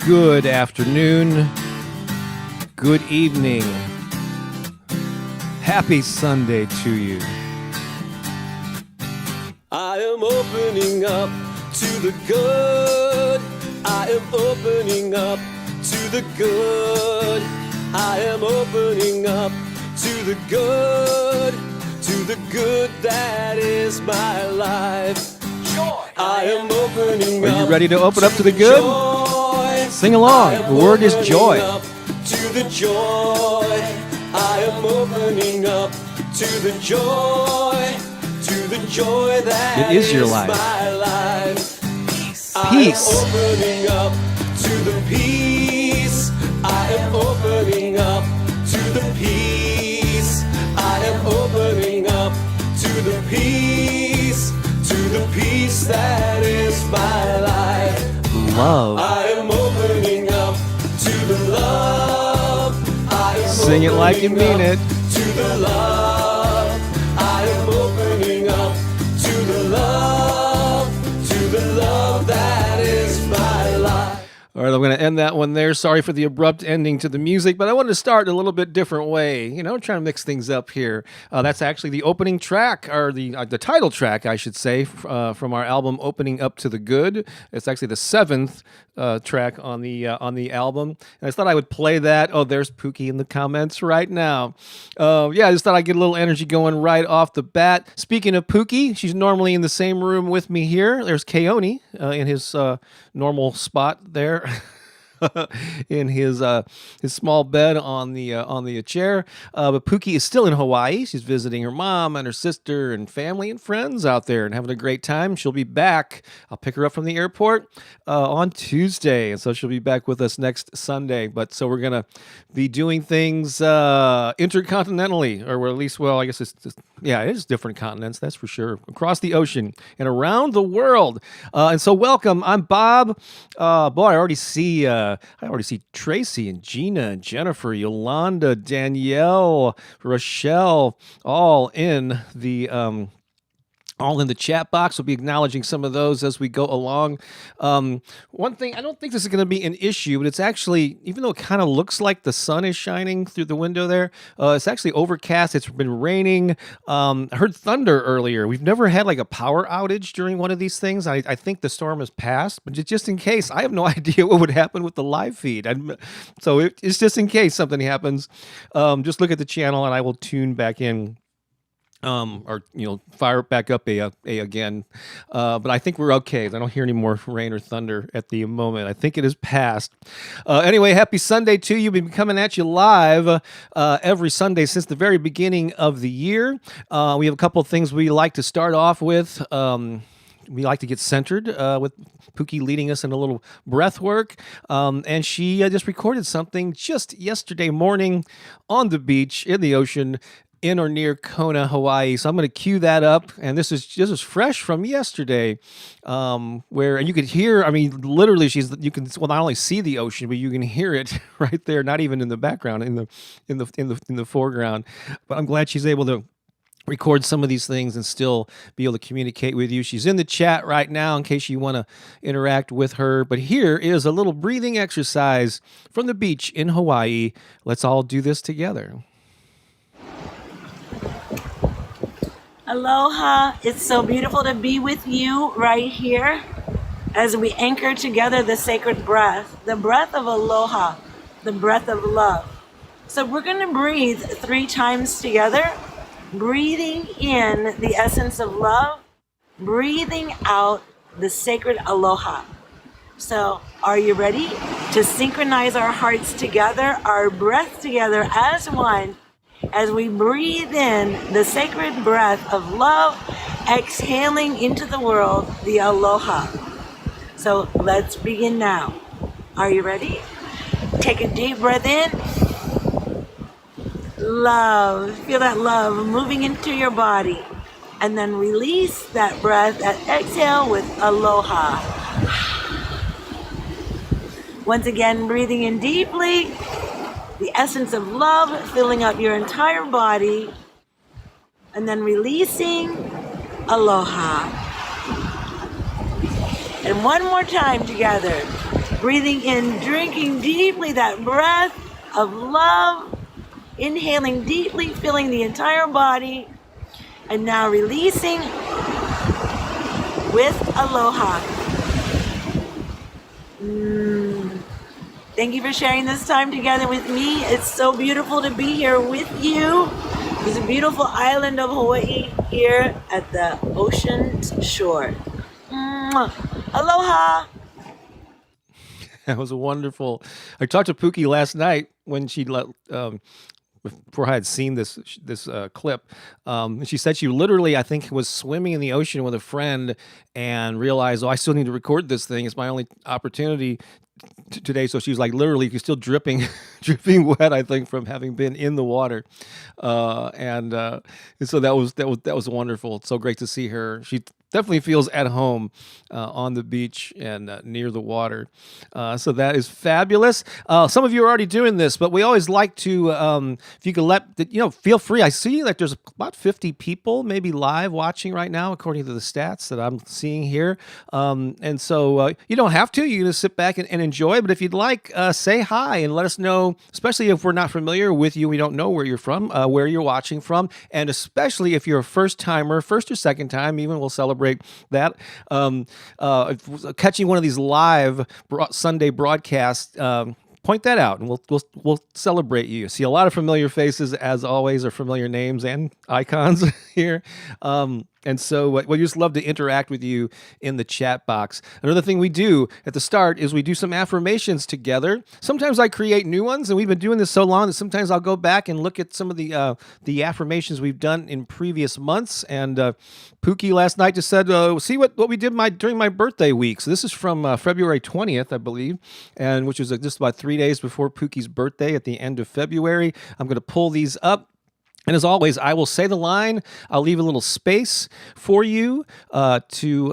Good afternoon, good evening, happy Sunday to you. I am opening up to the good. I am opening up to the good. I am opening up to the good that is my life. Joy. I am opening up. Are you ready to open up to the good? Joy. Sing along. The word is joy. To the joy. I am opening up to the joy. To the joy that it is your life. My life. Peace. I am opening up to the peace. I am opening up to the peace. I am opening up to the peace. To the peace that is my life. Love. I am opening up to the love. I am Sing it like you mean it. To the love. I am opening up to the love that is my life. All right, I'm going to end that one there. Sorry for the abrupt ending to the music, but I wanted to start in a little bit different way. You know, trying to mix things up here. That's actually the opening track, or the title track, I should say, from our album "Opening Up to the Good." It's actually the 7th track on the album. And I thought I would play that. Oh, there's Pooki in the comments right now. Yeah, I just thought I'd get a little energy going right off the bat. Speaking of Pooki, she's normally in the same room with me here. There's Keone in his normal spot there. In his small bed on the chair, but Pooki is still in Hawaii. She's visiting her mom and her sister and family and friends out there and having a great time. She'll be back. I'll pick her up from the airport on Tuesday, and so she'll be back with us next Sunday. But so we're gonna be doing things intercontinentally, or at least, well, I guess it is different continents, that's for sure, across the ocean and around the world. And so welcome. I'm Bob. Boy, I already see Tracy and Gina and Jennifer, Yolanda, Danielle, Rochelle, all in the chat box. We'll be acknowledging some of those as we go along. One thing, I don't think this is going to be an issue, but it's actually, even though it kind of looks like the sun is shining through the window there, it's actually overcast. It's been raining. I heard thunder earlier. We've never had like a power outage during one of these things. I think the storm has passed, but just in case, I have no idea what would happen with the live feed. So it's just in case something happens. Just look at the channel and I will tune back in. Or fire it back up again. But I think we're okay. I don't hear any more rain or thunder at the moment. I think it is past. Anyway, happy Sunday to you. We've been coming at you live every Sunday since the very beginning of the year. We have a couple of things we like to start off with. We like to get centered with Pooki leading us in a little breath work. And she just recorded something just yesterday morning on the beach in the ocean, in or near Kona, Hawaii. So I'm going to cue that up. And this is fresh from yesterday, and you could hear, literally you can not only see the ocean, but you can hear it right there, not even in the background, in the foreground. But I'm glad she's able to record some of these things and still be able to communicate with you. She's in the chat right now in case you want to interact with her. But here is a little breathing exercise from the beach in Hawaii. Let's all do this together. Aloha, it's so beautiful to be with you right here as we anchor together the sacred breath, the breath of aloha, the breath of love. So we're going to breathe 3 times together, breathing in the essence of love, breathing out the sacred aloha. So are you ready to synchronize our hearts together, our breath together as one, as we breathe in the sacred breath of love, exhaling into the world the aloha. So let's begin now. Are you ready? Take a deep breath in. Love. Feel that love moving into your body. And then release that breath, that exhale with aloha. Once again, breathing in deeply. The essence of love filling up your entire body, and then releasing aloha. And one more time together. Breathing in, drinking deeply that breath of love. Inhaling deeply, filling the entire body. And now releasing with aloha. Thank you for sharing this time together with me. It's so beautiful to be here with you. It's a beautiful island of Hawaii here at the ocean's shore. Aloha. That was wonderful. I talked to Pooki last night when she before I had seen this clip. And she said she literally, I think, was swimming in the ocean with a friend and realized, oh, I still need to record this thing. It's my only opportunity today. So she was like literally still dripping wet, I think, from having been in the water. And so that was wonderful. It's so great to see her. She definitely feels at home on the beach and near the water. So that is fabulous. Some of you are already doing this, but we always like to, if you could feel free. I see that there's about 50 people maybe live watching right now, according to the stats that I'm seeing here. And so you don't have to. You can just sit back and enjoy. But if you'd like, say hi and let us know, especially if we're not familiar with you, we don't know where you're from, where you're watching from. And especially if you're a first timer, first or second time, even we'll celebrate that. Catching one of these live Sunday broadcasts, point that out, and we'll celebrate you. See a lot of familiar faces as always, or familiar names and icons here. And so we just love to interact with you in the chat box. Another thing we do at the start is we do some affirmations together. Sometimes I create new ones, and we've been doing this so long that sometimes I'll go back and look at some of the affirmations we've done in previous months. And Pooki last night just said, see what we did during my birthday week. So this is from February 20th, I believe, and which was just about 3 days before Pooki's birthday at the end of February. I'm going to pull these up. And as always, I will say the line. I'll leave a little space for you let me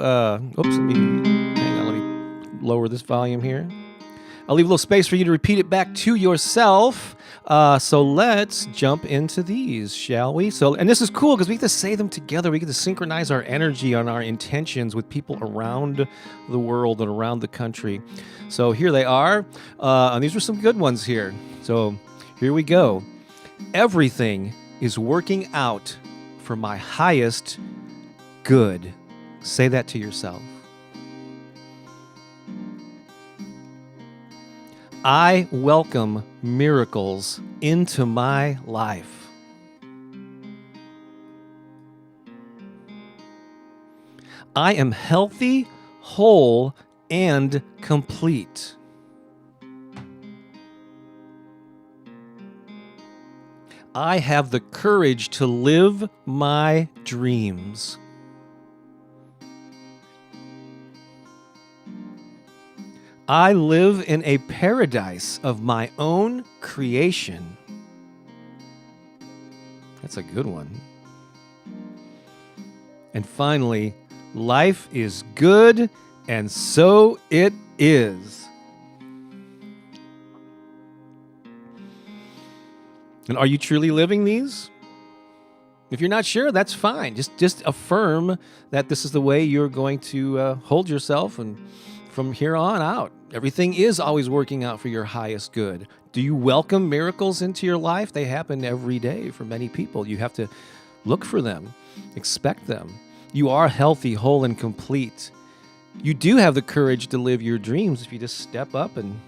lower this volume here. I'll leave a little space for you to repeat it back to yourself. So let's jump into these, shall we? And this is cool because we get to say them together. We get to synchronize our energy on our intentions with people around the world and around the country. So here they are. And these are some good ones here. So here we go. Everything is working out for my highest good. Say that to yourself. I welcome miracles into my life. I am healthy, whole, and complete. I have the courage to live my dreams. I live in a paradise of my own creation. That's a good one. And finally, life is good, and so it is. And are you truly living these? If you're not sure, that's fine. Just affirm that this is the way you're going to hold yourself, and from here on out, everything is always working out for your highest good. Do you welcome miracles into your life? They happen every day for many people. You have to look for them, expect them. You are healthy, whole, and complete. You do have the courage to live your dreams if you just step up and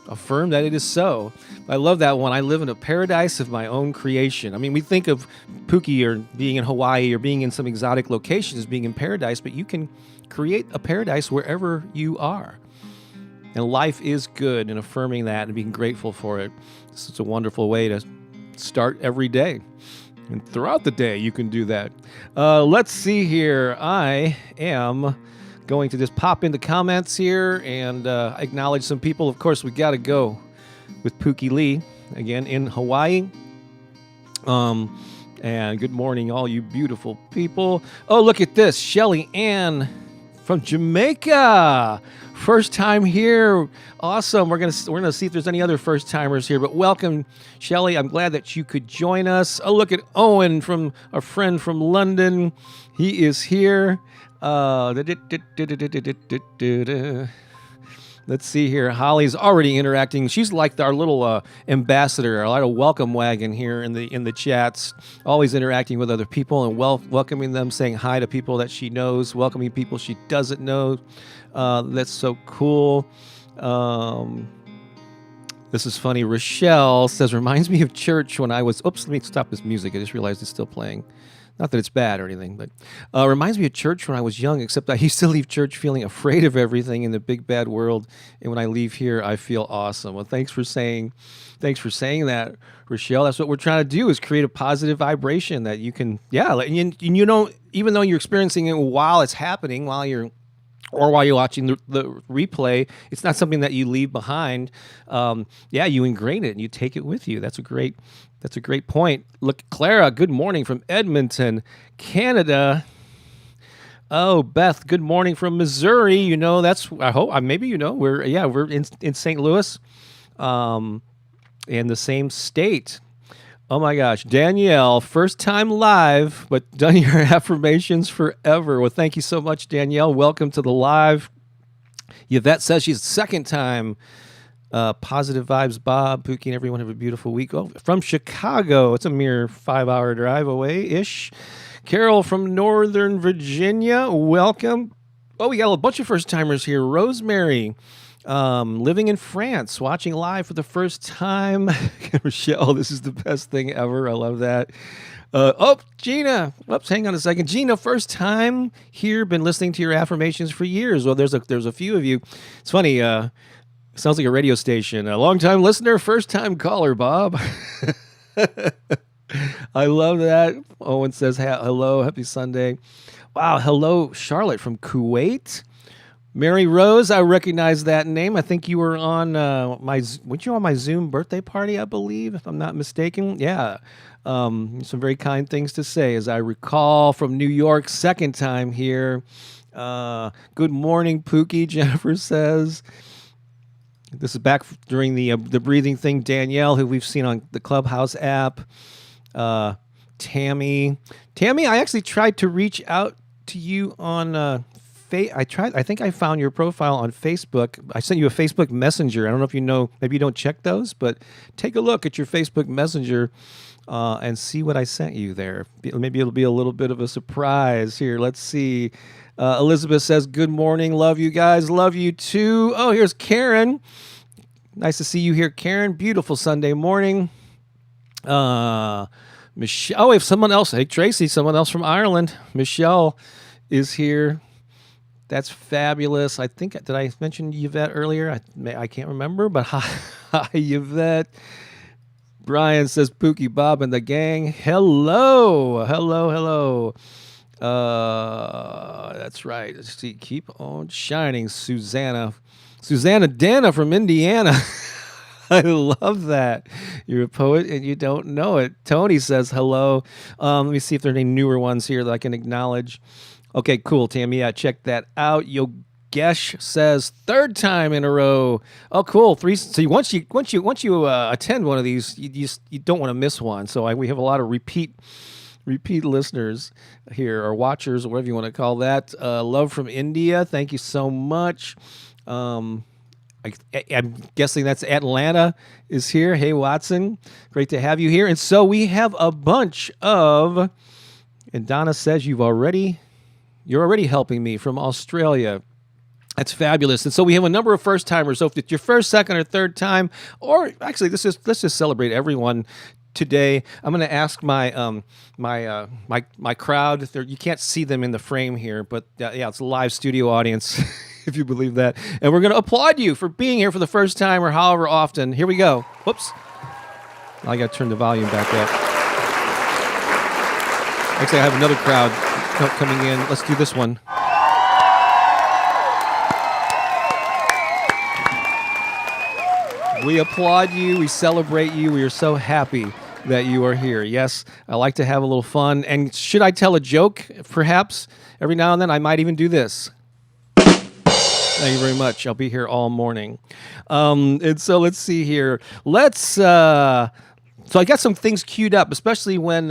affirm that it is so. I love that one. I live in a paradise of my own creation. I mean, we think of Pooki or being in Hawaii or being in some exotic location as being in paradise, but you can create a paradise wherever you are. And life is good, and affirming that and being grateful for it. It's such a wonderful way to start every day. And throughout the day, you can do that. Let's see here. I am going to just pop into comments here and acknowledge some people. Of course, we got to go with Pooki Lee, again, in Hawaii. And good morning, all you beautiful people. Oh, look at this. Shelly Ann from Jamaica. First time here. Awesome. We're gonna see if there's any other first timers here, but welcome, Shelly. I'm glad that you could join us. Oh, look at Owen, from a friend from London. He is here. Let's see here. Holly's already interacting. She's like our little ambassador, our little welcome wagon here in the chats. Always interacting with other people and welcoming them, saying hi to people that she knows, welcoming people she doesn't know. That's so cool. This is funny. Rochelle says, reminds me of church when I was... Oops, let me stop this music. I just realized it's still playing. Not that it's bad or anything, but reminds me of church when I was young, except I used to leave church feeling afraid of everything in the big bad world. And when I leave here, I feel awesome. Well, thanks for saying that, Rochelle. That's what we're trying to do, is create a positive vibration that you can, and you know, even though you're experiencing it while it's happening, while you're watching the replay, it's not something that you leave behind. You ingrain it and you take it with you. That's a great point. Look, Clara, good morning from Edmonton, Canada. Oh, Beth, good morning from Missouri. You know, I hope maybe you know we're in St. Louis, in the same state. Oh my gosh, Danielle, first time live, but done your affirmations forever. Well, thank you so much, Danielle. Welcome to the live. Yvette says she's second time. Positive vibes, Bob, Pookie, and everyone have a beautiful week. Oh, from Chicago. It's a mere 5-hour drive away-ish. Carol from Northern Virginia, welcome. Oh, we got a bunch of first-timers here. Rosemary, living in France, watching live for the first time. Rochelle, this is the best thing ever. I love that. Gina. Oops, hang on a second. Gina, first time here. Been listening to your affirmations for years. Well, there's a few of you. It's funny. Sounds like a radio station. A long-time listener, first-time caller, Bob. I love that. Owen says, hello, happy Sunday. Wow, hello, Charlotte from Kuwait. Mary Rose, I recognize that name. I think you were on weren't you on my Zoom birthday party, I believe, if I'm not mistaken? Yeah. Some very kind things to say, as I recall, from New York, second time here. Good morning, Pookie, Jennifer says. This is back during the breathing thing. Danielle, who we've seen on the Clubhouse app. Tammy, I actually tried to reach out to you on I think I found your profile on Facebook. I sent you a Facebook Messenger. I don't know if you know, maybe you don't check those, but take a look at your Facebook Messenger and see what I sent you there. Maybe it'll be a little bit of a surprise here. Let's see. Elizabeth says, good morning. Love you guys. Love you too. Oh, here's Karen. Nice to see you here, Karen. Beautiful Sunday morning. Michelle. Oh, we have someone else. Hey, Tracy, someone else from Ireland. Michelle is here. That's fabulous. I think, did I mention Yvette earlier? I can't remember, but hi, Yvette. Brian says, Pookie, Bob, and the gang. Hello. That's right. Let's see. Keep on shining, Susanna Dana from Indiana. I love that. You're a poet and you don't know it. Tony says hello. Let me see if there are any newer ones here that I can acknowledge. Okay, cool, Tammy. Yeah, check that out. Yogesh says third time in a row. Oh, cool. 3. So once you attend one of these, you don't want to miss one. So we have a lot of repeat listeners here, or watchers, or whatever you want to call that. Love from India. Thank you so much. I'm guessing that's Atlanta is here. Hey, Watson. Great to have you here. And so we have a bunch of, and Donna says you're already helping me from Australia. That's fabulous. And so we have a number of first timers. So if it's your first, second, or third time, or actually let's just celebrate everyone today. I'm going to ask my my crowd. You can't see them in the frame here, but it's a live studio audience, if you believe that. And we're going to applaud you for being here for the first time or however often. Here we go. Whoops. I got to turn the volume back up. Actually, I have another crowd coming in. Let's do this one. We applaud you. We celebrate you. We are so happy that you are here. Yes, I like to have a little fun. And should I tell a joke, perhaps, every now and then? I might even do this. Thank you very much. I'll be here all morning. And so let's see here. So I got some things queued up, especially when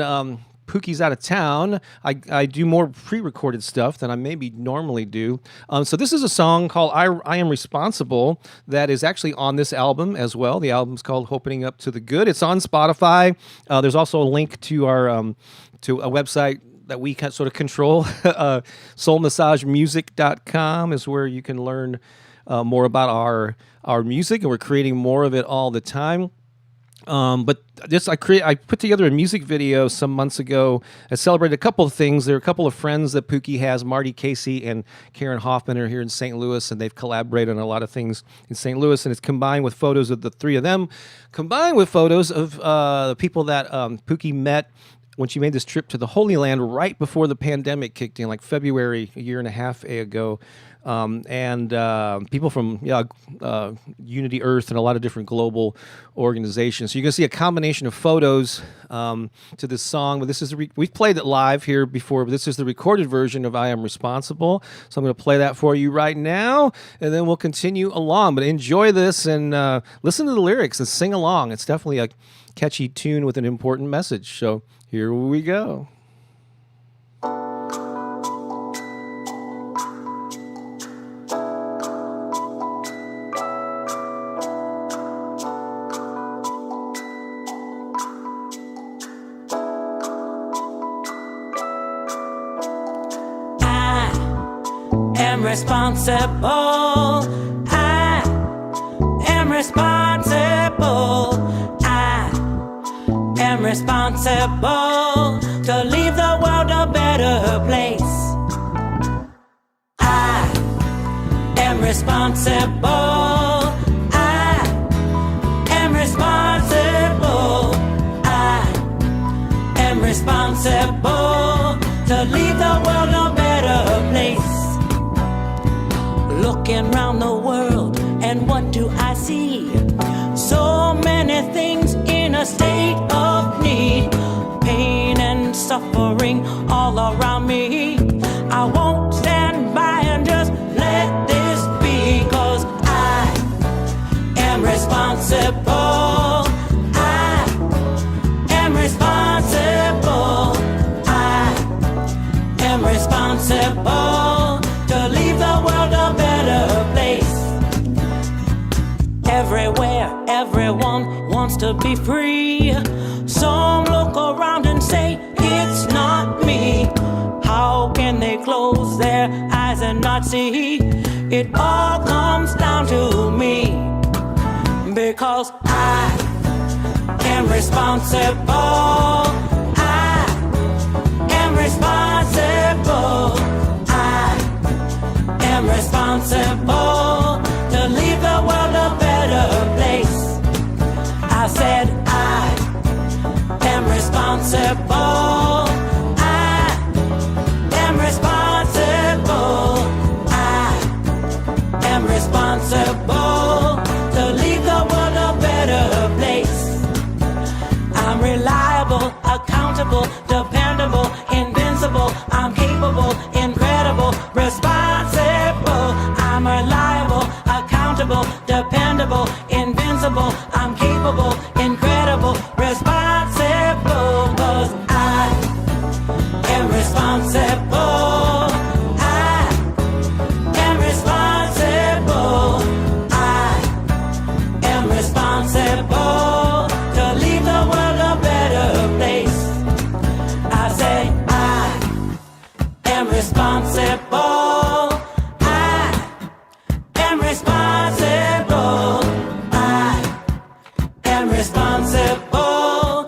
Pookie's out of town, I do more pre-recorded stuff than I maybe normally do. So this is a song called I Am Responsible that is actually on this album as well. The album's called Opening Up to the Good. It's on Spotify. There's also a link to our to a website that we can sort of control. Soulmassagemusic.com is where you can learn more about our music, and we're creating more of it all the time. But this, I put together a music video some months ago. I celebrated a couple of things. There are a couple of friends that Pookie has. Marty Casey and Karen Hoffman are here in St. Louis, and they've collaborated on a lot of things in St. Louis. And it's combined with photos of the three of them, combined with photos of the people that Pookie met when she made this trip to the Holy Land right before the pandemic kicked in, like February, a year and a half ago. And people from Unity Earth and a lot of different global organizations. So you're going to see a combination of photos to this song. But this is we've played it live here before, but this is the recorded version of I Am Responsible. So I'm going to play that for you right now, and then we'll continue along. But enjoy this and listen to the lyrics and sing along. It's definitely a catchy tune with an important message. So here we go. Responsible. I am responsible. I am responsible to leave the world a better place. I am responsible. I am responsible. I am responsible to leave the world a better place. Looking round the world, and what do I see? So many things in a state of need, pain and suffering all around me. I won't stand by and just let this be, 'cause I am responsible. I am responsible. I am responsible to leave the world a better place. Everywhere, everyone wants to be free. Some look around and say, it's not me. How can they close their eyes and not see? It all comes down to me, because I am responsible. I am responsible. I am responsible to leave the world a better place. I said I am responsible. I am responsible. I am responsible to leave the world a better place. I'm reliable, accountable, dependable, invincible. I'm capable, incredible, responsible. I'm reliable, accountable, dependable, invincible. I'm capable, incredible, responsible. 'Cause I am responsible. I am responsible. I am responsible to leave the world a better place. I say I am responsible. I am responsible. I am responsible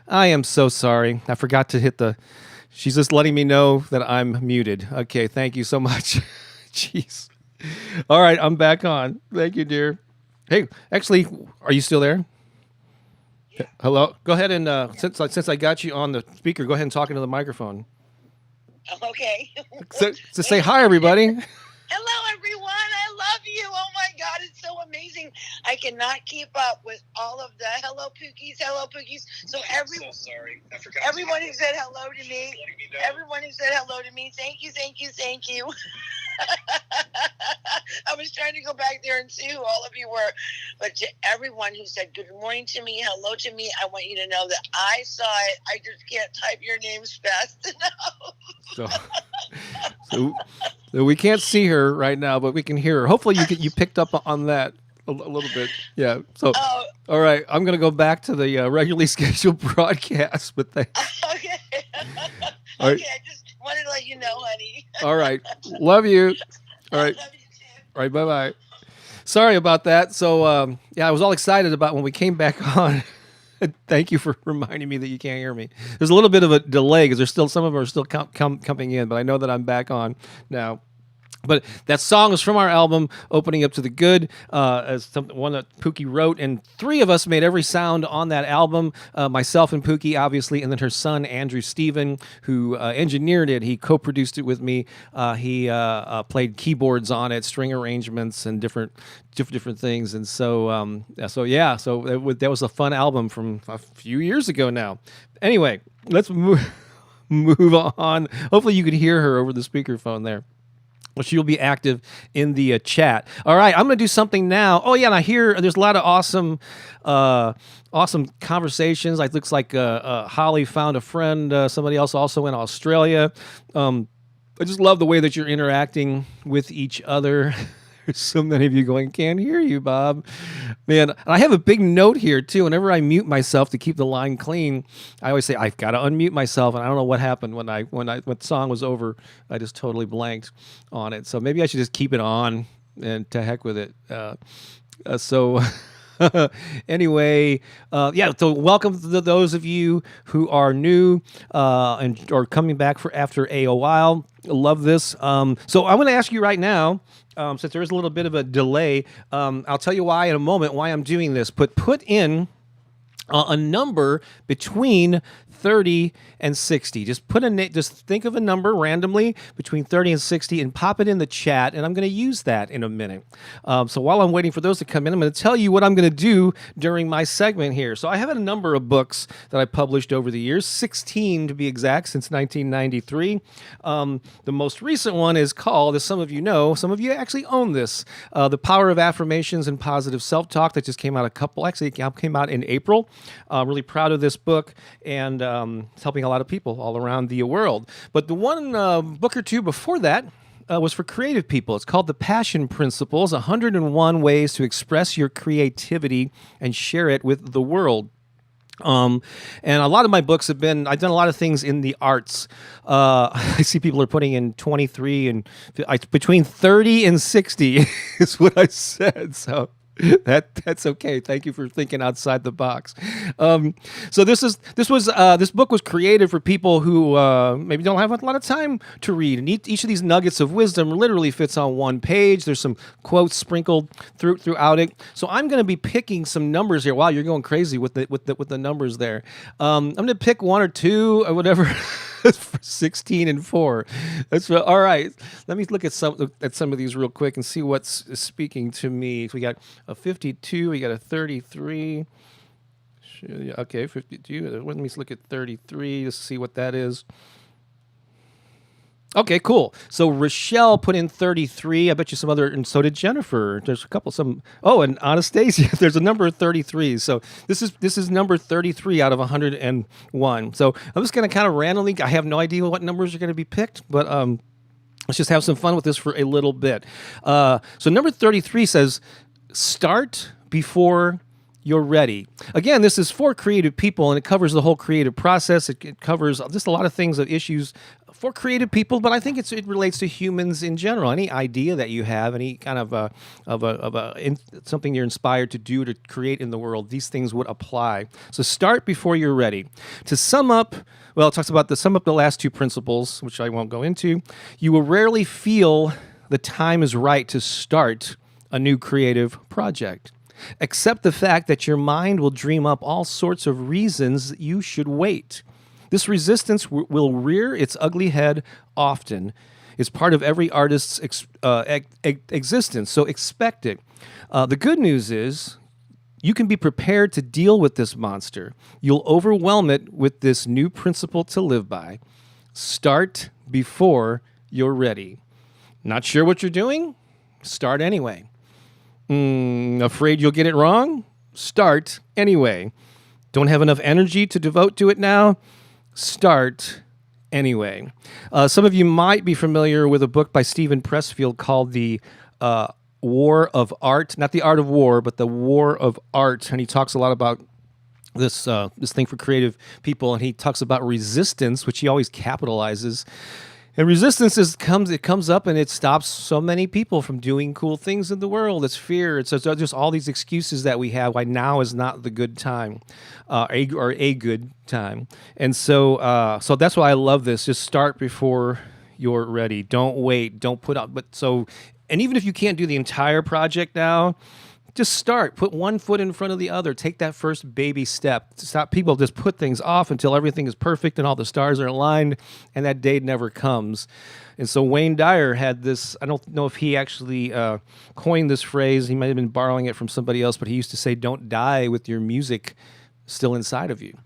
I am so sorry. I forgot to hit the. She's just letting me know that I'm muted. Okay, thank you so much. Jeez. All right, I'm back on. Thank you, dear. Hey, actually, are you still there? Yeah. Hello. Go ahead and since I got you on the speaker, go ahead and talk into the microphone. Okay. So say hi, everybody. Hello, everyone. I love you. Oh my God, it's so amazing. I cannot keep up with all of the hello Pookies. So So sorry. I forgot. everyone who said hello to me, everyone who said hello to me, thank you. I was trying to go back there and see who all of you were, but to everyone who said good morning to me, hello to me, I want you to know that I saw it. I just can't type your names fast enough. So we can't see her right now, but we can hear her. Hopefully you picked up on that a little bit. Yeah. So all right, I'm gonna go back to the regularly scheduled broadcast, but thanks. Okay. All right. Okay, I just wanted to let you know, honey. All right. Love you. All right. I love you too. All right. Bye-bye. Sorry about that. So, I was all excited about when we came back on. Thank you for reminding me that you can't hear me. There's a little bit of a delay because there's still some of them are still coming in, but I know that I'm back on now. But that song was from our album, Opening Up to the Good, one that Pooki wrote, and three of us made every sound on that album, myself and Pooki, obviously, and then her son, Andrew Steven, who engineered it. He co-produced it with me. He played keyboards on it, string arrangements, and different things. And so that was a fun album from a few years ago now. Anyway, let's move on. Hopefully you could hear her over the speakerphone there. Well, she'll be active in the chat. All right, I'm going to do something now. Oh, yeah, and I hear there's a lot of awesome conversations. It looks like Holly found a friend, somebody else also in Australia. I just love the way that you're interacting with each other. There's so many of you going, can't hear you, Bob. Man, and I have a big note here, too. Whenever I mute myself to keep the line clean, I always say, I've got to unmute myself. And I don't know what happened when the song was over. I just totally blanked on it. So maybe I should just keep it on and to heck with it. Anyway, so welcome to those of you who are new and are coming back after a while. Love this. So I'm going to ask you right now, since there is a little bit of a delay, I'll tell you why in a moment, why I'm doing this. Put in a number between 30 and 60. Just think of a number randomly between 30 and 60 and pop it in the chat, and I'm going to use that in a minute. So while I'm waiting for those to come in, I'm going to tell you what I'm going to do during my segment here. So I have a number of books that I published over the years, 16 to be exact, since 1993. The most recent one is called, as some of you know, some of you actually own this, The Power of Affirmations and Positive Self-Talk, that just came out came out in April. I'm really proud of this book, and it's helping a lot of people all around the world. But the one book or two before that was for creative people. It's called The Passion Principles, 101 Ways to Express Your Creativity and Share It with the World. And a lot of my books I've done a lot of things in the arts. I see people are putting in 23 and between 30 and 60 is what I said. So that's okay. Thank you for thinking outside the box. So this book was created for people who maybe don't have a lot of time to read, and each of these nuggets of wisdom literally fits on one page. There's some quotes sprinkled throughout it. So I'm going to be picking some numbers here. Wow, you're going crazy with the numbers there. I'm going to pick one or two or whatever. 16 and 4. That's all right. Let me look at some of these real quick and see what's speaking to me. So we got a 52. We got a 33. Okay, 52. Let me look at 33 to see what that is. Okay, cool. So Rochelle put in 33. I bet you some other, and so did Jennifer. There's a couple, and Anastasia. There's a number of 33. So this is number 33 out of 101. So I'm just going to kind of randomly, I have no idea what numbers are going to be picked, but let's just have some fun with this for a little bit. So number 33 says, start before you're ready. Again, this is for creative people, and it covers the whole creative process. It covers just a lot of things, of issues for creative people, but I think it relates to humans in general. Any idea that you have, any kind of something you're inspired to do, to create in the world, these things would apply. So start before you're ready. To sum up, well, it talks about sum up the last two principles, which I won't go into. You will rarely feel the time is right to start a new creative project. Accept the fact that your mind will dream up all sorts of reasons that you should wait. This resistance will rear its ugly head often. It's part of every artist's existence, so expect it. The good news is you can be prepared to deal with this monster. You'll overwhelm it with this new principle to live by. Start before you're ready. Not sure what you're doing? Start anyway. Afraid you'll get it wrong? Start anyway. Don't have enough energy to devote to it now? Start anyway. Some of you might be familiar with a book by Stephen Pressfield called The War of Art. Not the art of war, but the war of art. And he talks a lot about this thing for creative people, and he talks about resistance, which he always capitalizes. And resistance comes up and it stops so many people from doing cool things in the world. It's fear. It's just all these excuses that we have why now is not the good time, or a good time. And so that's why I love this. Just start before you're ready. Don't wait. Don't put up. And even if you can't do the entire project now, just start. Put one foot in front of the other. Take that first baby step. Stop people just put things off until everything is perfect and all the stars are aligned, and that day never comes. And so Wayne Dyer had this, I don't know if he actually coined this phrase. He might have been borrowing it from somebody else, but he used to say, don't die with your music still inside of you.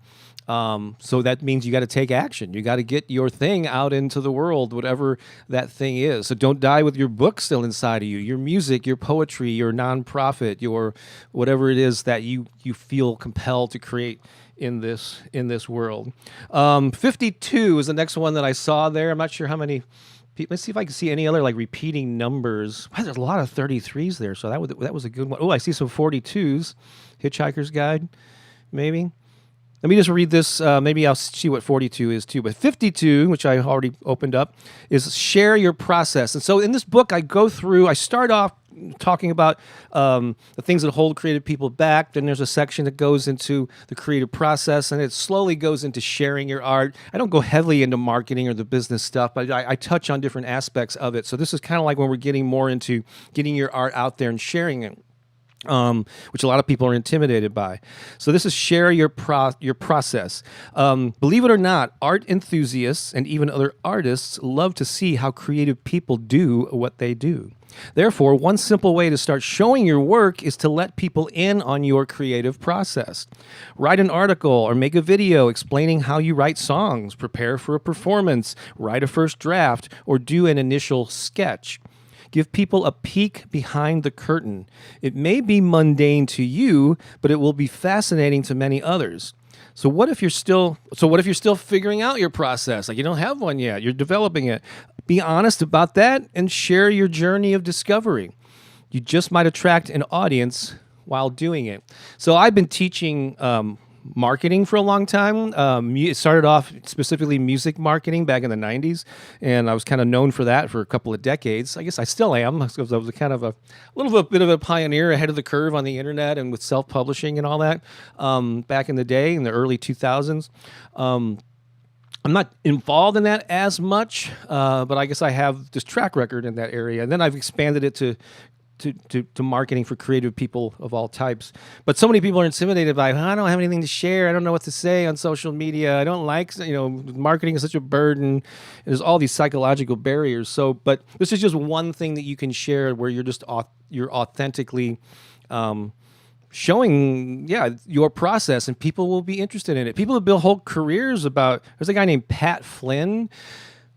So that means you got to take action. You got to get your thing out into the world, whatever that thing is. So don't die with your book still inside of you, your music, your poetry, your nonprofit, your whatever it is that you feel compelled to create in this world. 52 is the next one that I saw there. I'm not sure how many people. Let's see if I can see any other like repeating numbers. Wow, there's a lot of 33s there, so that was a good one. Oh, I see some 42s. Hitchhiker's Guide, maybe. Let me just read this. Maybe I'll see what 42 is too. But 52, which I already opened up, is share your process. And so in this book, I start off talking about the things that hold creative people back. Then there's a section that goes into the creative process, and it slowly goes into sharing your art. I don't go heavily into marketing or the business stuff, but I touch on different aspects of it. So this is kind of like when we're getting more into getting your art out there and sharing it. Which a lot of people are intimidated by. So this is share your process. Believe it or not, art enthusiasts and even other artists love to see how creative people do what they do. Therefore, one simple way to start showing your work is to let people in on your creative process. Write an article or make a video explaining how you write songs, prepare for a performance, write a first draft, or do an initial sketch. Give people a peek behind the curtain. It may be mundane to you, but it will be fascinating to many others. So what if you're still figuring out your process? Like you don't have one yet. You're developing it. Be honest about that and share your journey of discovery. You just might attract an audience while doing it. So I've been teaching marketing for a long time. It started off specifically music marketing back in the 90s, and I was kind of known for that for a couple of decades. I guess I still am, because I was kind of a bit of a pioneer ahead of the curve on the internet and with self-publishing and all that back in the day, in the early 2000s. I'm not involved in that as much, but I guess I have this track record in that area. And then I've expanded it to marketing for creative people of all types. But so many people are intimidated by, I don't have anything to share. I don't know what to say on social media. I don't like, marketing is such a burden. There's all these psychological barriers. So, but this is just one thing that you can share where you're authentically showing, your process, and people will be interested in it. People have built whole careers there's a guy named Pat Flynn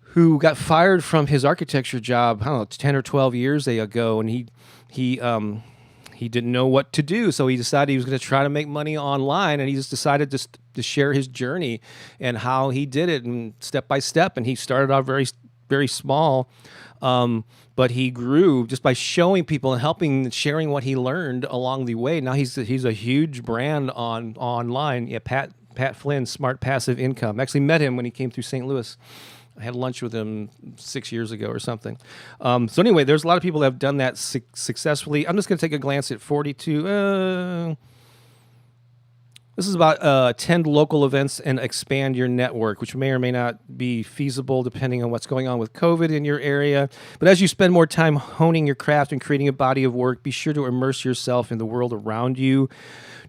who got fired from his architecture job, 10 or 12 years ago, and he didn't know what to do, so he decided he was going to try to make money online, and he just decided to share his journey and how he did it, and step by step. And he started out very very small. But he grew just by showing people and helping, sharing what he learned along the way. Now he's a huge brand online. Yeah, Pat Flynn, Smart Passive Income. Actually met him when he came through St. Louis. I had lunch with him 6 years ago or something. So anyway, there's a lot of people that have done that successfully. I'm just going to take a glance at 42. This is about attend local events and expand your network, which may or may not be feasible depending on what's going on with COVID in your area. But as you spend more time honing your craft and creating a body of work, be sure to immerse yourself in the world around you.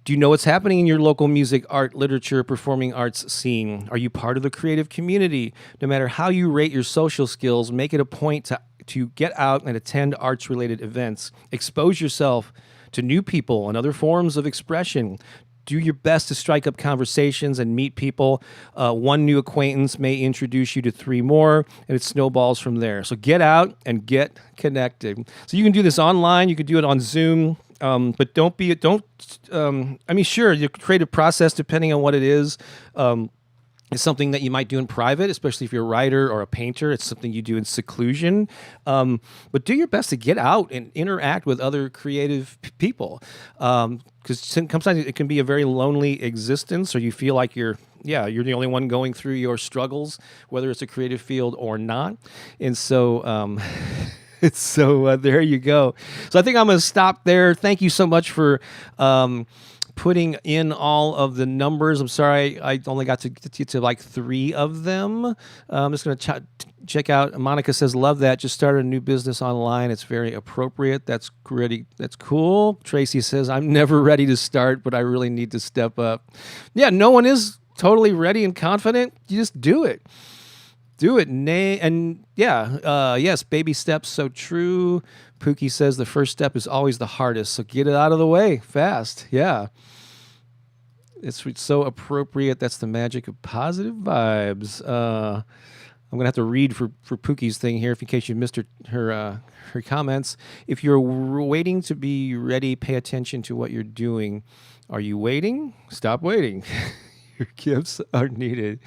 Do you know what's happening in your local music, art, literature, performing arts scene? Are you part of the creative community? No matter how you rate your social skills, make it a point to get out and attend arts-related events. Expose yourself to new people and other forms of expression. Do your best to strike up conversations and meet people. One new acquaintance may introduce you to 3 more, and it snowballs from there. So get out and get connected. So you can do this online. You could do it on Zoom, but sure, your creative process, depending on what it is something that you might do in private, especially if you're a writer or a painter. It's something you do in seclusion. But do your best to get out and interact with other creative people. Because sometimes it can be a very lonely existence, or you feel like you're the only one going through your struggles, whether it's a creative field or not. And so there you go. So I think I'm going to stop there. Thank you so much for putting in all of the numbers. I'm sorry I only got to get to like 3 of them. I'm just going to check out. Monica says, love that. Just started a new business online. It's very appropriate. That's great. That's cool. Tracy says, I'm never ready to start, but I really need to step up. Yeah, no one is totally ready and confident. You just do it. Do it. Yes, baby steps, so true. Pookie says the first step is always the hardest, so get it out of the way fast. Yeah. It's so appropriate. That's the magic of positive vibes. I'm going to have to read for Pookie's thing here in case you missed her comments. If you're waiting to be ready, pay attention to what you're doing. Are you waiting? Stop waiting. Your gifts are needed.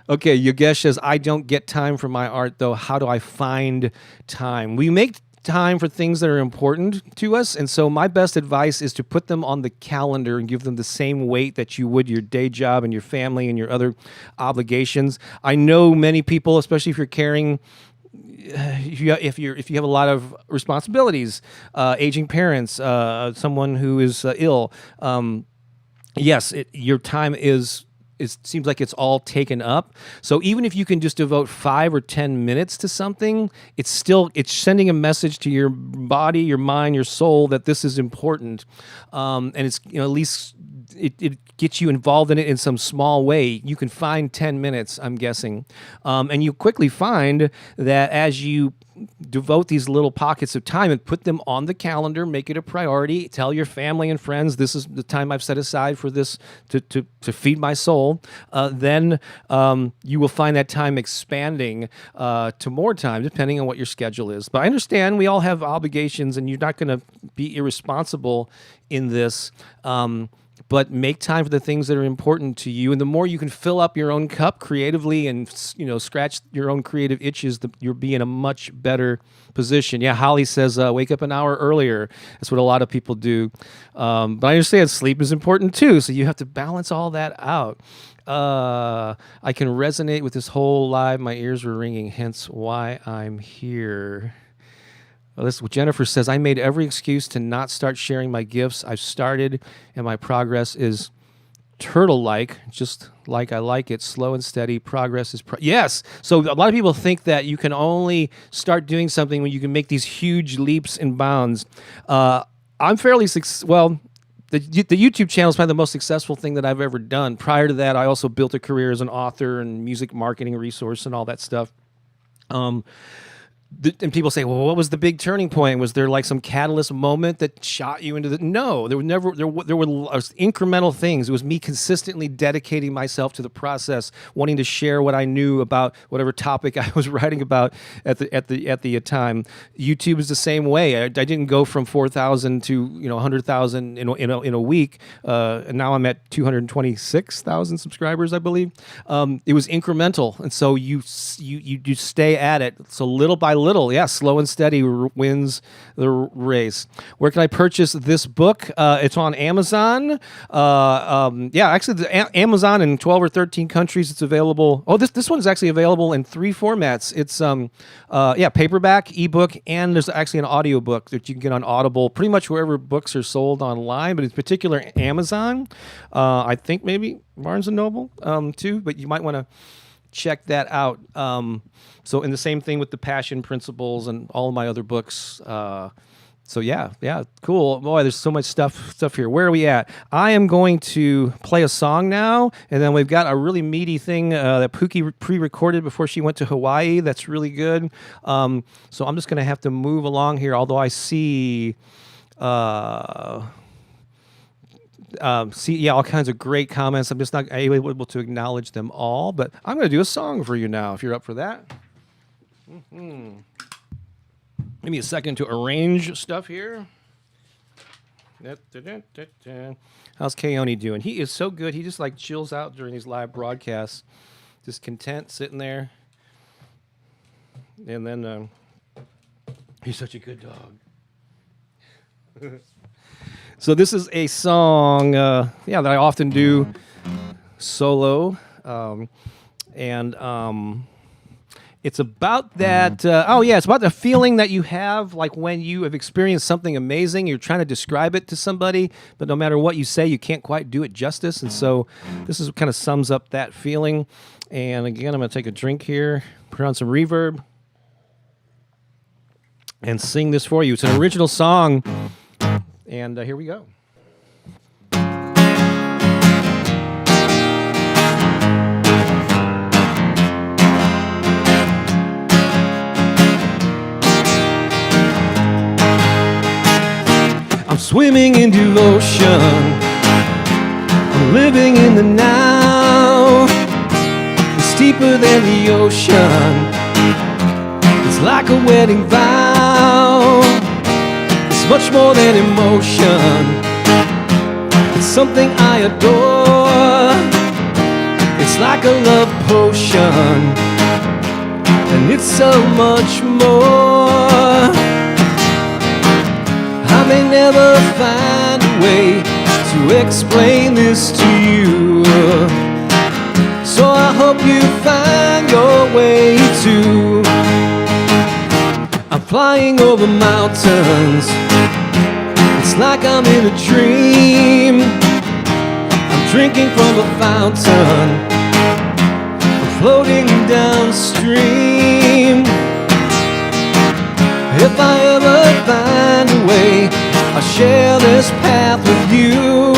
Okay, Yogesh says, I don't get time for my art, though. How do I find time? We make time for things that are important to us, and so my best advice is to put them on the calendar and give them the same weight that you would your day job and your family and your other obligations. I know many people, especially if you're carrying if you have a lot of responsibilities, aging parents, someone who is ill, yes, your time it seems like it's all taken up. So even if you can just devote 5 or 10 minutes to something, it's sending a message to your body, your mind, your soul that this is important. And it's, at least it gets you involved in it in some small way. You can find 10 minutes, I'm guessing. And you quickly find that as you devote these little pockets of time and put them on the calendar, make it a priority, tell your family and friends, this is the time I've set aside for this to feed my soul, then you will find that time expanding to more time, depending on what your schedule is. But I understand we all have obligations and you're not going to be irresponsible in this. But make time for the things that are important to you. And the more you can fill up your own cup creatively and, scratch your own creative itches, you'll be in a much better position. Yeah, Holly says, wake up an hour earlier. That's what a lot of people do. But I understand sleep is important too. So you have to balance all that out. I can resonate with this whole live. My ears were ringing, hence why I'm here. Well, this is what Jennifer says. I made every excuse to not start sharing my gifts. I've started, and my progress is turtle-like, just like I like it. Slow and steady. Progress is... Yes! So a lot of people think that you can only start doing something when you can make these huge leaps and bounds. I'm fairly... The YouTube channel is probably the most successful thing that I've ever done. Prior to that, I also built a career as an author and music marketing resource and all that stuff. And people say, well, what was the big turning point? Was there like some catalyst moment that shot you into the... No, there were never, there were incremental things. It was me consistently dedicating myself to the process, wanting to share what I knew about whatever topic I was writing about at the time. YouTube is the same way. I didn't go from 4,000 to 100,000 in a week, and now I'm at 226,000 subscribers, I believe. It was incremental, and so you stay at it. So little by little, yeah, slow and steady wins the race. Where can I purchase this book? It's on Amazon. Actually, Amazon in 12 or 13 countries. It's available. Oh, this one is actually available in 3 formats. It's paperback, ebook, and there's actually an audiobook that you can get on Audible. Pretty much wherever books are sold online, but in particular Amazon. I think maybe Barnes and Noble too. But you might want to check that out. So, and the same thing with the Passion Principles and all of my other books. So yeah, cool. Boy, there's so much stuff here. Where are we at? I am going to play a song now, and then we've got a really meaty thing that Pooki pre-recorded before she went to Hawaii. That's really good. So I'm just going to have to move along here, although I see all kinds of great comments. I'm just not able to acknowledge them all, but I'm going to do a song for you now, if you're up for that. Give me a second to arrange stuff here. How's Keone doing? He is so good. He just like chills out during these live broadcasts, just content sitting there. And then he's such a good dog. So this is a song, that I often do solo, it's about that. It's about the feeling that you have, like when you have experienced something amazing. You're trying to describe it to somebody, but no matter what you say, you can't quite do it justice. And so this is kind of sums up that feeling. And again, I'm going to take a drink here, put on some reverb, and sing this for you. It's an original song. And here we go. I'm swimming in devotion. I'm living in the now. It's deeper than the ocean. It's like a wedding vow. It's much more than emotion. It's something I adore. It's like a love potion. And it's so much more. I may never find a way to explain this to you, so I hope you find your way too. I'm flying over mountains. It's like I'm in a dream. I'm drinking from a fountain. I'm floating downstream. If I ever find a way, I'll share this path with you,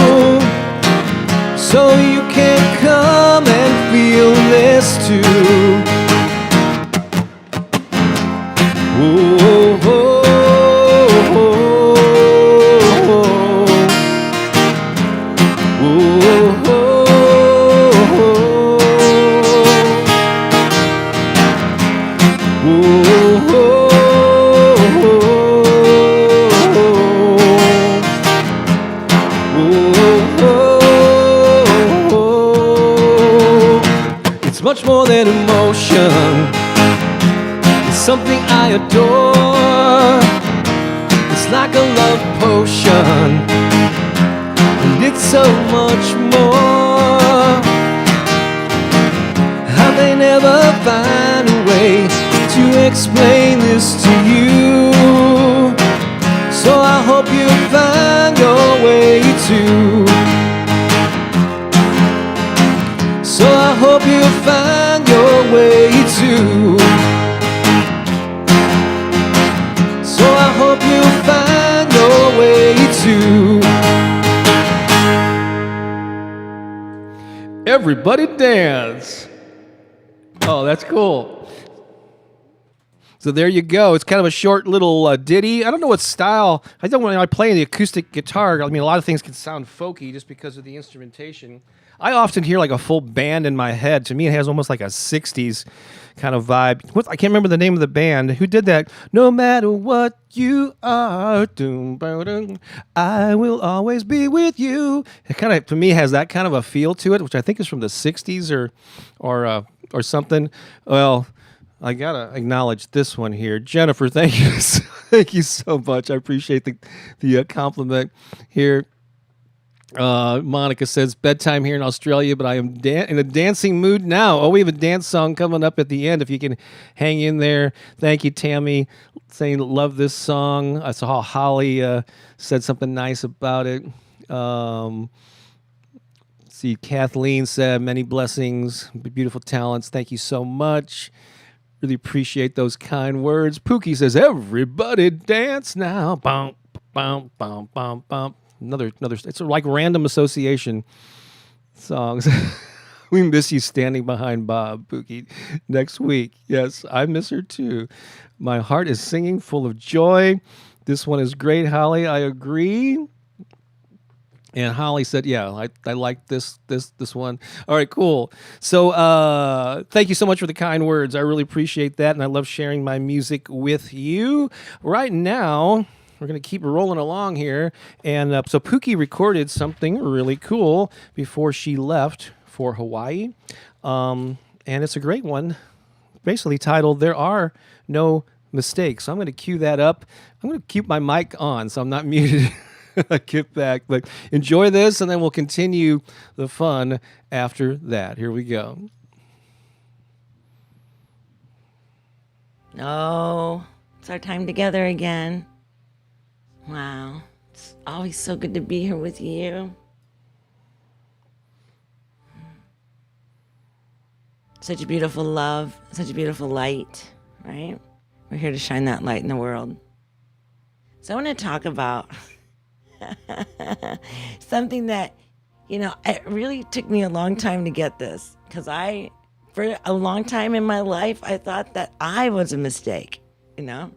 so you can come and feel this too. Whoa, whoa, whoa, whoa, It's much more than emotion. It's something I adore. It's like a love potion, and it's so much more. I may never find a way to explain this to you, so I hope you find your way too. So I hope you find your way too. So I hope you find your way too. Everybody dance. Oh, that's cool. So there you go. It's kind of a short little ditty. I don't know what style. I don't when I play the acoustic guitar. I mean, a lot of things can sound folky just because of the instrumentation. I often hear like a full band in my head. To me, it has almost like a '60s kind of vibe. I can't remember the name of the band. Who did that? No matter what you are, I will always be with you. It kind of, to me, has that kind of a feel to it, which I think is from the '60s or something. Well, I gotta acknowledge this one here, Jennifer. Thank you, thank you so much. I appreciate the compliment here. Monica says bedtime here in Australia, but I am in a dancing mood now. Oh, we have a dance song coming up at the end. If you can hang in there. Thank you, Tammy, saying love this song. I saw Holly said something nice about it. See, Kathleen said many blessings, beautiful talents. Thank you so much. Really appreciate those kind words. Pookie says everybody dance now. Bum, bum, bum, bum, bum. Another. It's like random association songs. We miss you standing behind Bob, Pookie. Next week, yes, I miss her too. My heart is singing, full of joy. This one is great, Holly. I agree. And Holly said, "Yeah, I like this one." All right, cool. So, thank you so much for the kind words. I really appreciate that, and I love sharing my music with you. Right now, we're going to keep rolling along here. And so Pookie recorded something really cool before she left for Hawaii. And it's a great one, basically titled, There Are No Mistakes. So I'm going to cue that up. I'm going to keep my mic on so I'm not muted. Get back. But enjoy this, and then we'll continue the fun after that. Here we go. Oh, it's our time together again. Wow, it's always so good to be here with you. Such a beautiful love, such a beautiful light, right? We're here to shine that light in the world. So I want to talk about something that, it really took me a long time to get this, because for a long time in my life, I thought that I was a mistake, that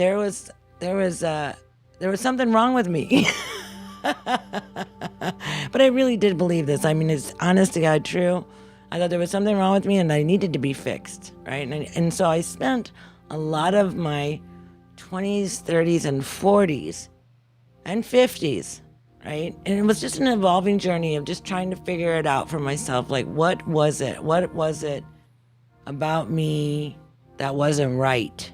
there was something wrong with me. But I really did believe this. I mean, it's honest to God true. I thought there was something wrong with me and I needed to be fixed, right? And so I spent a lot of my 20s, 30s, and 40s and 50s, right? And it was just an evolving journey of just trying to figure it out for myself. Like, what was it? What was it about me that wasn't right?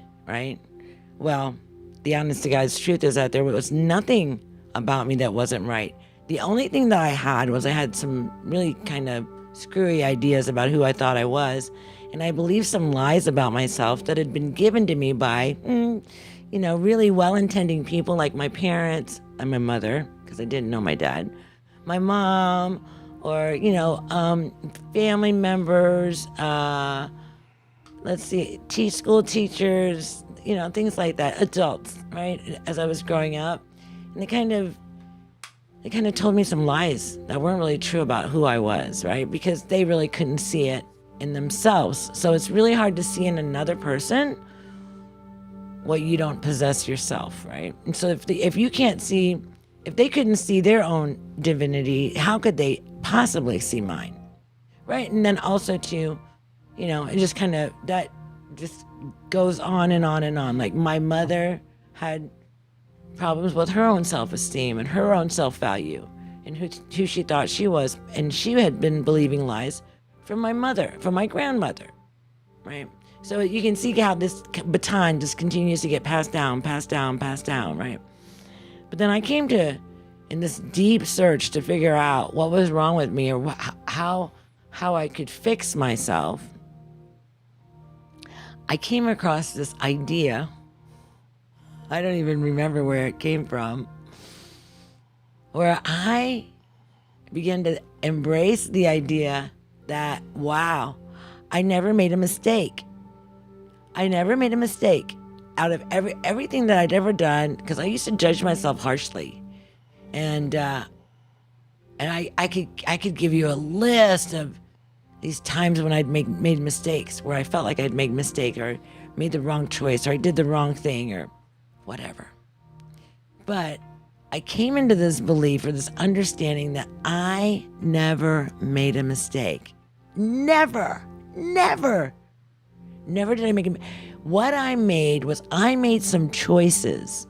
Well, the honest to God's truth is that there was nothing about me that wasn't right. The only thing that I had some really kind of screwy ideas about who I thought I was, and I believed some lies about myself that had been given to me by, really well-intending people like my parents and my mother, because I didn't know my dad, my mom, or, family members, school teachers, things like that, adults, right, as I was growing up. And they kind of told me some lies that weren't really true about who I was, right, because they really couldn't see it in themselves. So it's really hard to see in another person what you don't possess yourself, right? And so if they couldn't see their own divinity, how could they possibly see mine, right? And then also too, it just kind of, that just goes on and on and on. Like, my mother had problems with her own self-esteem and her own self-value and who she thought she was. And she had been believing lies from my grandmother, right? So you can see how this baton just continues to get passed down, right? But then I came to, in this deep search to figure out what was wrong with me, or how I could fix myself, I came across this idea. I don't even remember where it came from, where I began to embrace the idea that, wow, I never made a mistake. I never made a mistake out of everything that I'd ever done, because I used to judge myself harshly. And I could give you a list of these times when I'd made mistakes, where I felt like I'd made a mistake or made the wrong choice or I did the wrong thing or whatever. But I came into this belief or this understanding that I never made a mistake. Never did I make a mistake. What I made was I made some choices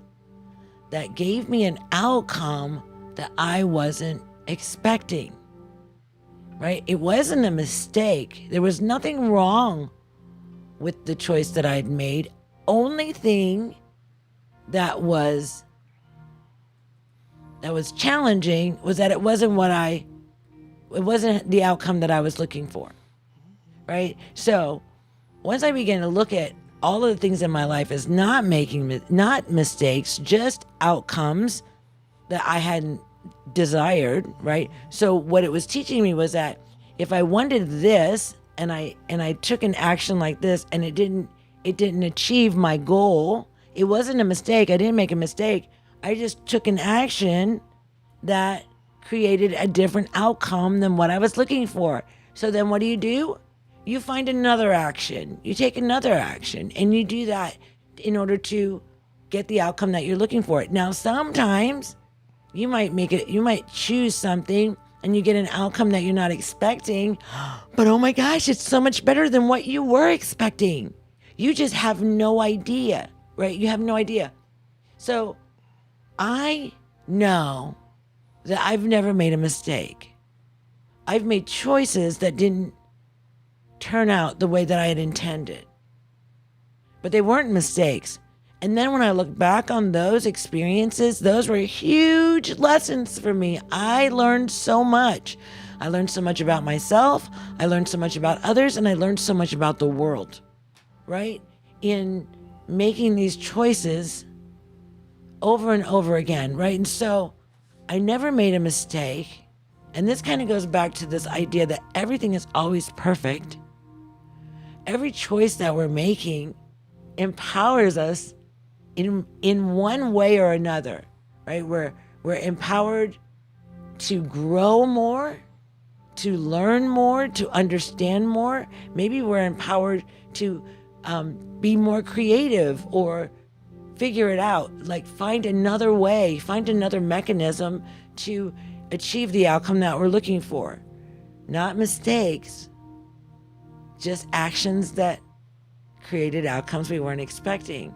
that gave me an outcome that I wasn't expecting, right? It wasn't a mistake. There was nothing wrong with the choice that I'd made. Only thing that was challenging was that it wasn't the outcome that I was looking for, right? So once I began to look at all of the things in my life as not mistakes, just outcomes that I hadn't desired, right? So what it was teaching me was that if I wanted this and I took an action like this and it didn't achieve my goal, it wasn't a mistake. I didn't make a mistake. I just took an action that created a different outcome than what I was looking for. So then what do? You find another action. You take another action and you do that in order to get the outcome that you're looking for. Now, sometimes you might choose something and you get an outcome that you're not expecting, but oh my gosh, it's so much better than what you were expecting. You just have no idea, right? You have no idea. So I know that I've never made a mistake. I've made choices that didn't turn out the way that I had intended, but they weren't mistakes. And then when I look back on those experiences, those were huge lessons for me. I learned so much. I learned so much about myself. I learned so much about others, and I learned so much about the world, right? In making these choices over and over again, right? And so I never made a mistake. And this kind of goes back to this idea that everything is always perfect. Every choice that we're making empowers us in one way or another, right? We're empowered to grow more, to learn more, to understand more. Maybe we're empowered to be more creative or figure it out, like find another way, find another mechanism to achieve the outcome that we're looking for. Not mistakes, just actions that created outcomes we weren't expecting.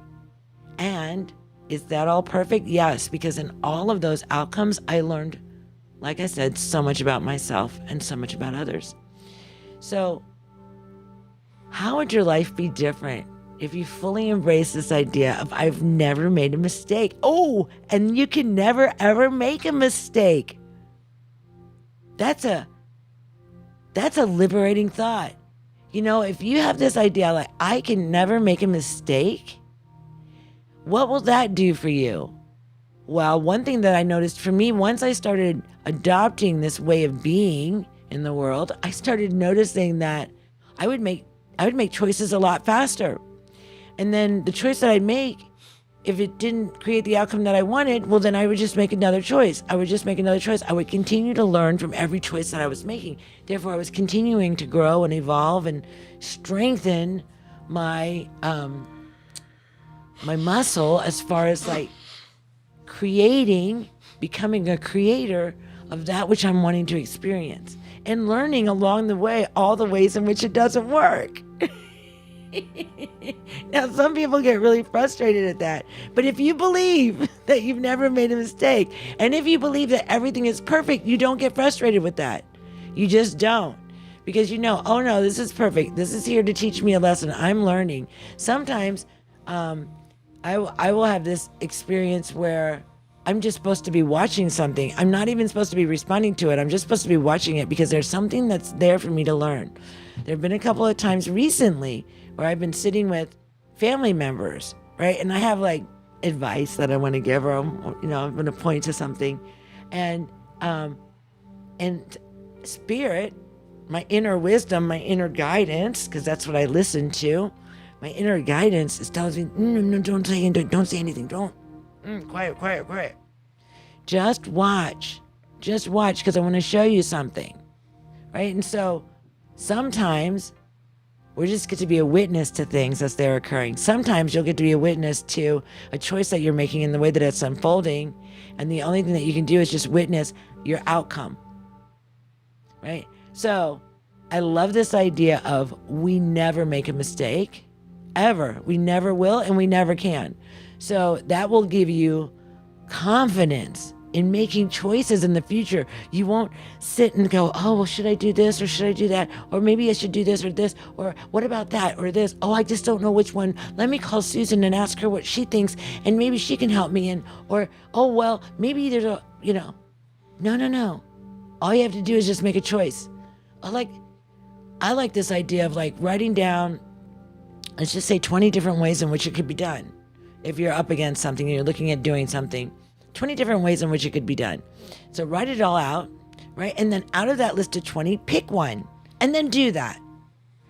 And is that all perfect? Yes, because in all of those outcomes, I learned, like I said, so much about myself and so much about others. So how would your life be different if you fully embrace this idea of I've never made a mistake? Oh, and you can never, ever make a mistake. That's a liberating thought. You know, if you have this idea like I can never make a mistake, what will that do for you? Well, one thing that I noticed for me, once I started adopting this way of being in the world, I started noticing that I would make choices a lot faster. And then the choice that I'd make, if it didn't create the outcome that I wanted, well, then I would just make another choice. I would continue to learn from every choice that I was making. Therefore, I was continuing to grow and evolve and strengthen my my muscle as far as like becoming a creator of that which I'm wanting to experience, and learning along the way all the ways in which it doesn't work. Now, some people get really frustrated at that. But if you believe that you've never made a mistake, and if you believe that everything is perfect, you don't get frustrated with that. You just don't. Because you know, oh no, this is perfect. This is here to teach me a lesson. I'm learning. Sometimes I will have this experience where I'm just supposed to be watching something. I'm not even supposed to be responding to it. I'm just supposed to be watching it because there's something that's there for me to learn. There have been a couple of times recently where I've been sitting with family members, right? And I have like advice that I want to give them, you know, I'm going to point to something. And spirit, my inner wisdom, my inner guidance, because that's what I listen to, my inner guidance is telling me, no, don't say anything. Quiet. Just watch, because I want to show you something, right? And so Sometimes we just get to be a witness to things as they're occurring. Sometimes you'll get to be a witness to a choice that you're making in the way that it's unfolding. And the only thing that you can do is just witness your outcome, right? So I love this idea of we never make a mistake, ever. We never will, and we never can. So that will give you confidence in making choices in the future. You won't sit and go, oh, well, should I do this or should I do that? Or maybe I should do this or this, or what about that or this? Oh, I just don't know which one. Let me call Susan and ask her what she thinks, and maybe she can help me. Or, oh, well, maybe there's a, no. All you have to do is just make a choice. I like this idea of like writing down, let's just say 20 different ways in which it could be done. If you're up against something and you're looking at doing something, 20 different ways in which it could be done. So write it all out, right? And then out of that list of 20, pick one and then do that.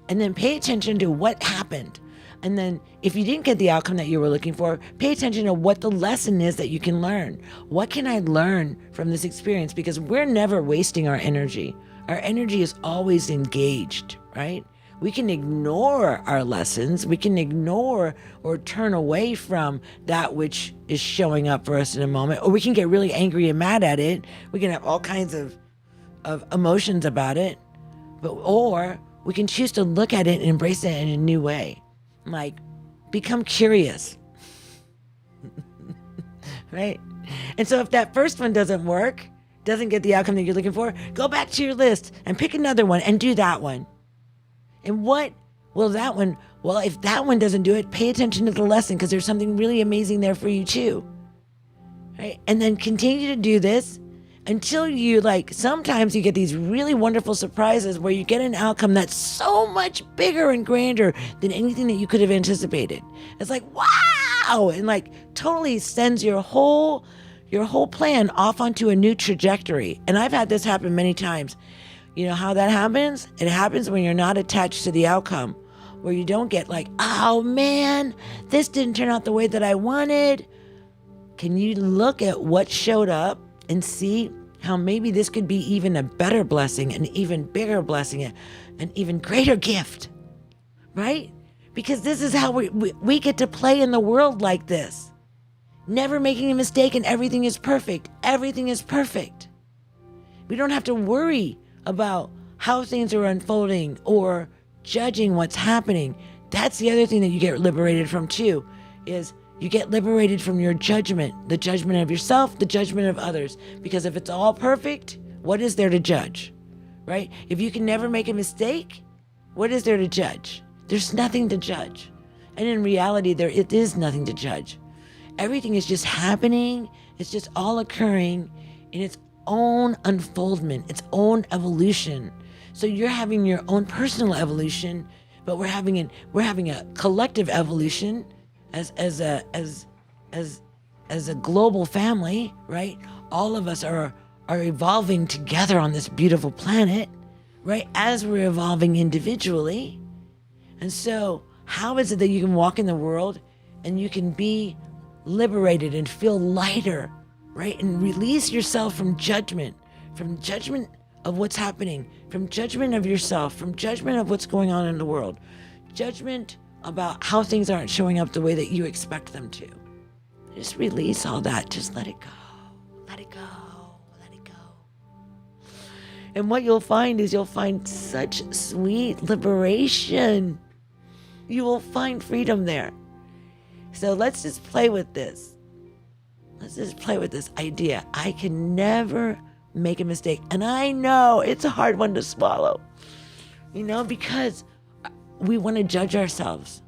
And then pay attention to what happened. And then if you didn't get the outcome that you were looking for, pay attention to what the lesson is that you can learn. What can I learn from this experience? Because we're never wasting our energy. Our energy is always engaged, right? We can ignore our lessons. We can ignore or turn away from that which is showing up for us in a moment, or we can get really angry and mad at it. We can have all kinds of emotions about it, or we can choose to look at it and embrace it in a new way. Like, become curious, right? And so if that first one doesn't work, doesn't get the outcome that you're looking for, go back to your list and pick another one and do that one. And what will that one, well, if that one doesn't do it, pay attention to the lesson, because there's something really amazing there for you too, right? And then continue to do this until you sometimes you get these really wonderful surprises where you get an outcome that's so much bigger and grander than anything that you could have anticipated. It's like, wow, and totally sends your whole plan off onto a new trajectory. And I've had this happen many times. You know how that happens? It happens when you're not attached to the outcome, where you don't get oh man, this didn't turn out the way that I wanted. Can you look at what showed up and see how maybe this could be even a better blessing, an even bigger blessing, an even greater gift, right? Because this is how we get to play in the world like this. Never making a mistake, and everything is perfect. Everything is perfect. We don't have to worry about how things are unfolding or judging what's happening. That's the other thing that you get liberated from too, is you get liberated from your judgment, the judgment of yourself, the judgment of others. Because if it's all perfect, what is there to judge, right? If you can never make a mistake, what is there to judge? There's nothing to judge. And in reality, it is nothing to judge. Everything is just happening. It's just all occurring in its own unfoldment, its own evolution. So you're having your own personal evolution, but we're having a collective evolution as a global family, right? All of us are evolving together on this beautiful planet, right? As we're evolving individually. And so how is it that you can walk in the world and you can be liberated and feel lighter, right? And release yourself from judgment of what's happening, from judgment of yourself, from judgment of what's going on in the world, judgment about how things aren't showing up the way that you expect them to. Just release all that. Just let it go. Let it go. Let it go. And what you'll find is you'll find such sweet liberation. You will find freedom there. So let's just play with this. Let's just play with this idea. I can never make a mistake. And I know it's a hard one to swallow, because we want to judge ourselves.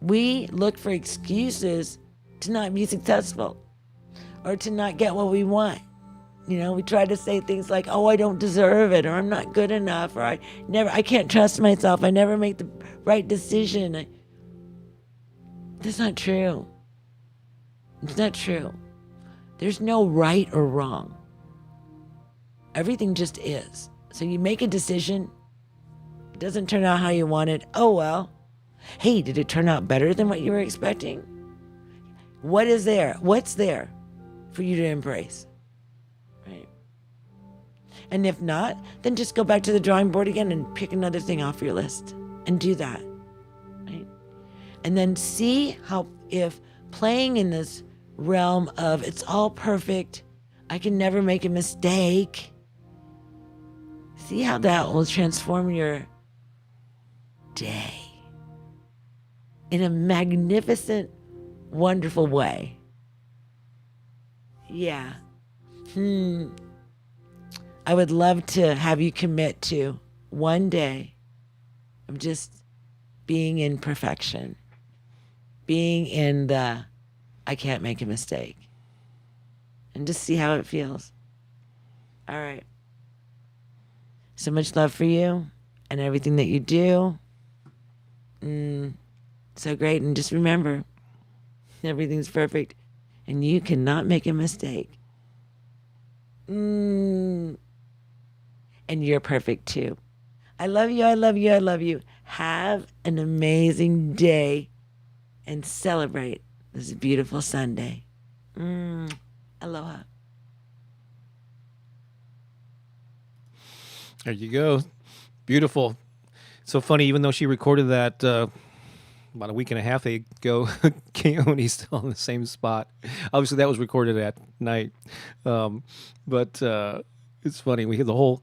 We look for excuses to not be successful or to not get what we want. We try to say things like, oh, I don't deserve it, or I'm not good enough, or I can't trust myself. I never make the right decision. That's not true. It's not true. There's no right or wrong. Everything just is. So you make a decision. It doesn't turn out how you wanted. Oh, well. Hey, did it turn out better than what you were expecting? What is there? What's there for you to embrace? Right? And if not, then just go back to the drawing board again and pick another thing off your list and do that. Right? And then see how, if playing in this realm of it's all perfect, I can never make a mistake, see how that will transform your day in a magnificent, wonderful way. Yeah. I would love to have you commit to one day of just being in perfection, being in the I can't make a mistake, and just see how it feels. All right. So much love for you and everything that you do. So great. And just remember, everything's perfect and you cannot make a mistake. And you're perfect too. I love you. I love you. I love you. Have an amazing day and celebrate this beautiful Sunday. Aloha. There you go. Beautiful. So funny, even though she recorded that about a week and a half ago, Keone's still in the same spot. Obviously, that was recorded at night. But it's funny. We had the whole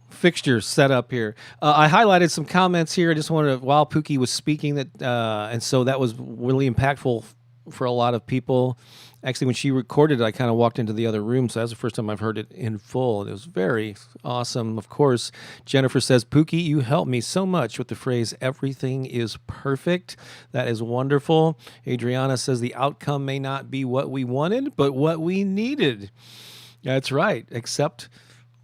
fixture set up here. I highlighted some comments here. I just wanted to, while Pooki was speaking, that and so that was really impactful for a lot of people. Actually, when she recorded it, I kind of walked into the other room, so that's the first time I've heard it in full. It was very awesome. Of course, Jennifer says, Pooki, you helped me so much with the phrase, everything is perfect. That is wonderful. Adriana says, the outcome may not be what we wanted, but what we needed. That's right. Accept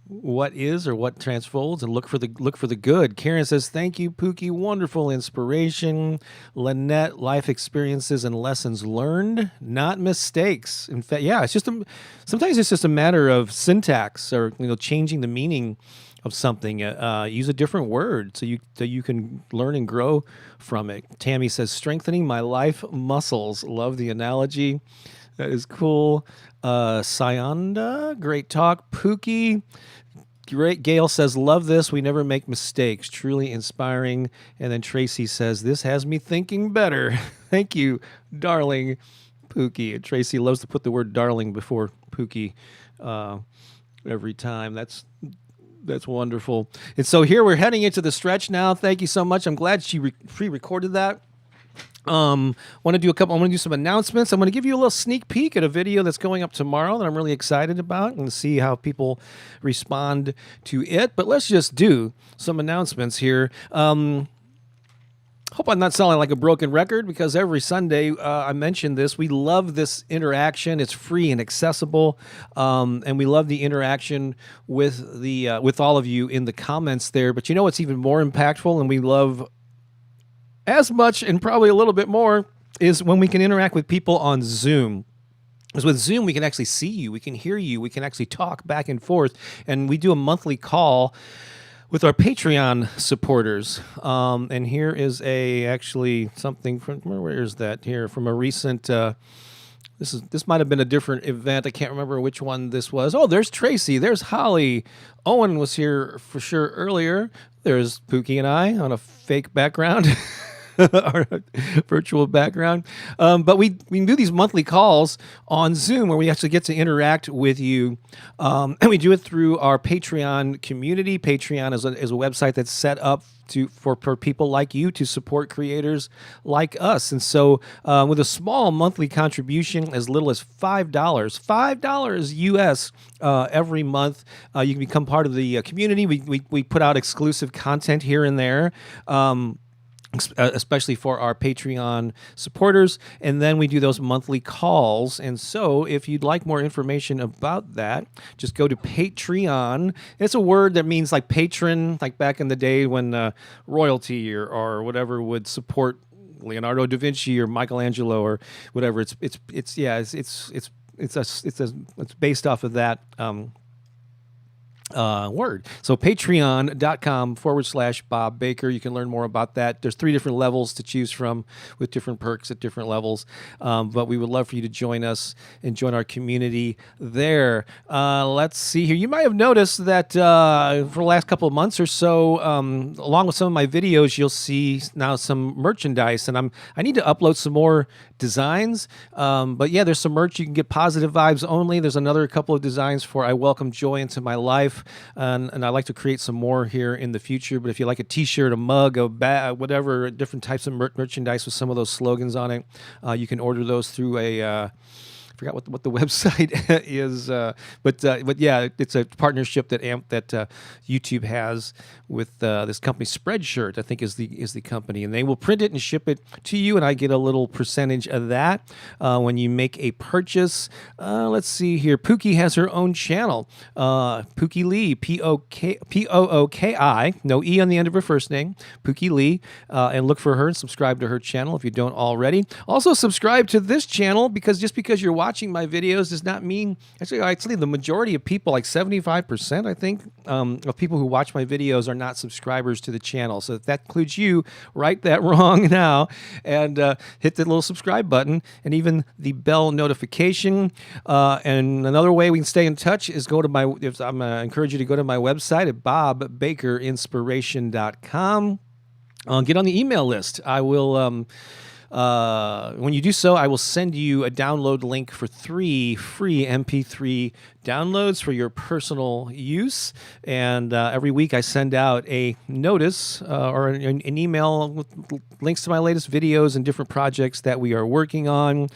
what is or what transfolds and look for the good. Karen says, thank you, Pooki. Wonderful inspiration. Lynette, life experiences and lessons learned, not mistakes. In fact, yeah, it's just sometimes it's just a matter of syntax or changing the meaning of something. Use a different word so you can learn and grow from it. Tammy says, strengthening my life muscles. Love the analogy. That is cool. Sayanda, great talk. Pooki, great. Gail says, love this. We never make mistakes. Truly inspiring. And then Tracy says, this has me thinking better. Thank you, darling Pooki. And Tracy loves to put the word darling before Pooki every time. That's wonderful. And so here we're heading into the stretch now. Thank you so much. I'm glad she pre-recorded that. I want to do some announcements. I'm going to give you a little sneak peek at a video that's going up tomorrow that I'm really excited about and see how people respond to it. But let's just do some announcements here. Hope I'm not sounding like a broken record, because every Sunday I mentioned this. We love this interaction. It's free and accessible, and we love the interaction with all of you in the comments there. But you know what's even more impactful, and we love as much and probably a little bit more, is when we can interact with people on Zoom. Because with Zoom, we can actually see you, we can hear you, we can actually talk back and forth, and we do a monthly call with our Patreon supporters. And here is actually something from, where is that here, from a recent, this might have been a different event. I can't remember which one this was. Oh, there's Tracy, there's Holly. Owen was here for sure earlier. There's Pooki and I on a fake background. Our virtual background. But we do these monthly calls on Zoom where we actually get to interact with you. And we do it through our Patreon community. Patreon is a website that's set up for people like you to support creators like us. And so with a small monthly contribution, as little as $5 US every month, you can become part of the community. We put out exclusive content here and there. Especially for our Patreon supporters, and then we do those monthly calls. And so if you'd like more information about that, just go to Patreon. It's a word that means like patron, like back in the day when royalty or whatever would support Leonardo da Vinci or Michelangelo or whatever. It's based off of that word. So patreon.com/Bob Baker. You can learn more about that. There's 3 different levels to choose from with different perks at different levels. But we would love for you to join us and join our community there. Let's see here. You might have noticed that for the last couple of months or so, along with some of my videos, you'll see now some merchandise. And I need to upload some more designs. But yeah, there's some merch. You can get positive vibes only. There's another couple of designs for I welcome joy into my life. And I'd like to create some more here in the future. But if you like a T-shirt, a mug, a bag, whatever, different types of merchandise with some of those slogans on it, you can order those through a I forgot what the website is, but yeah, it's a partnership that YouTube has with this company, Spreadshirt, I think is the company, and they will print it and ship it to you, and I get a little percentage of that when you make a purchase. Let's see here. Pooki has her own channel, Pooki Lee, Pooki, no E on the end of her first name, Pooki Lee, and look for her and subscribe to her channel if you don't already. Also subscribe to this channel, because just because you're watching my videos does not mean, actually the majority of people, like 75%, I think, of people who watch my videos are not subscribers to the channel. So if that includes you, write that wrong now and hit the little subscribe button and even the bell notification. And another way we can stay in touch is go to I encourage you to go to my website at bobbakerinspiration.com. Get on the email list. I will, when you do so, I will send you a download link for 3 free MP3 downloads for your personal use. And every week I send out a notice or an email with links to my latest videos and different projects that we are working on.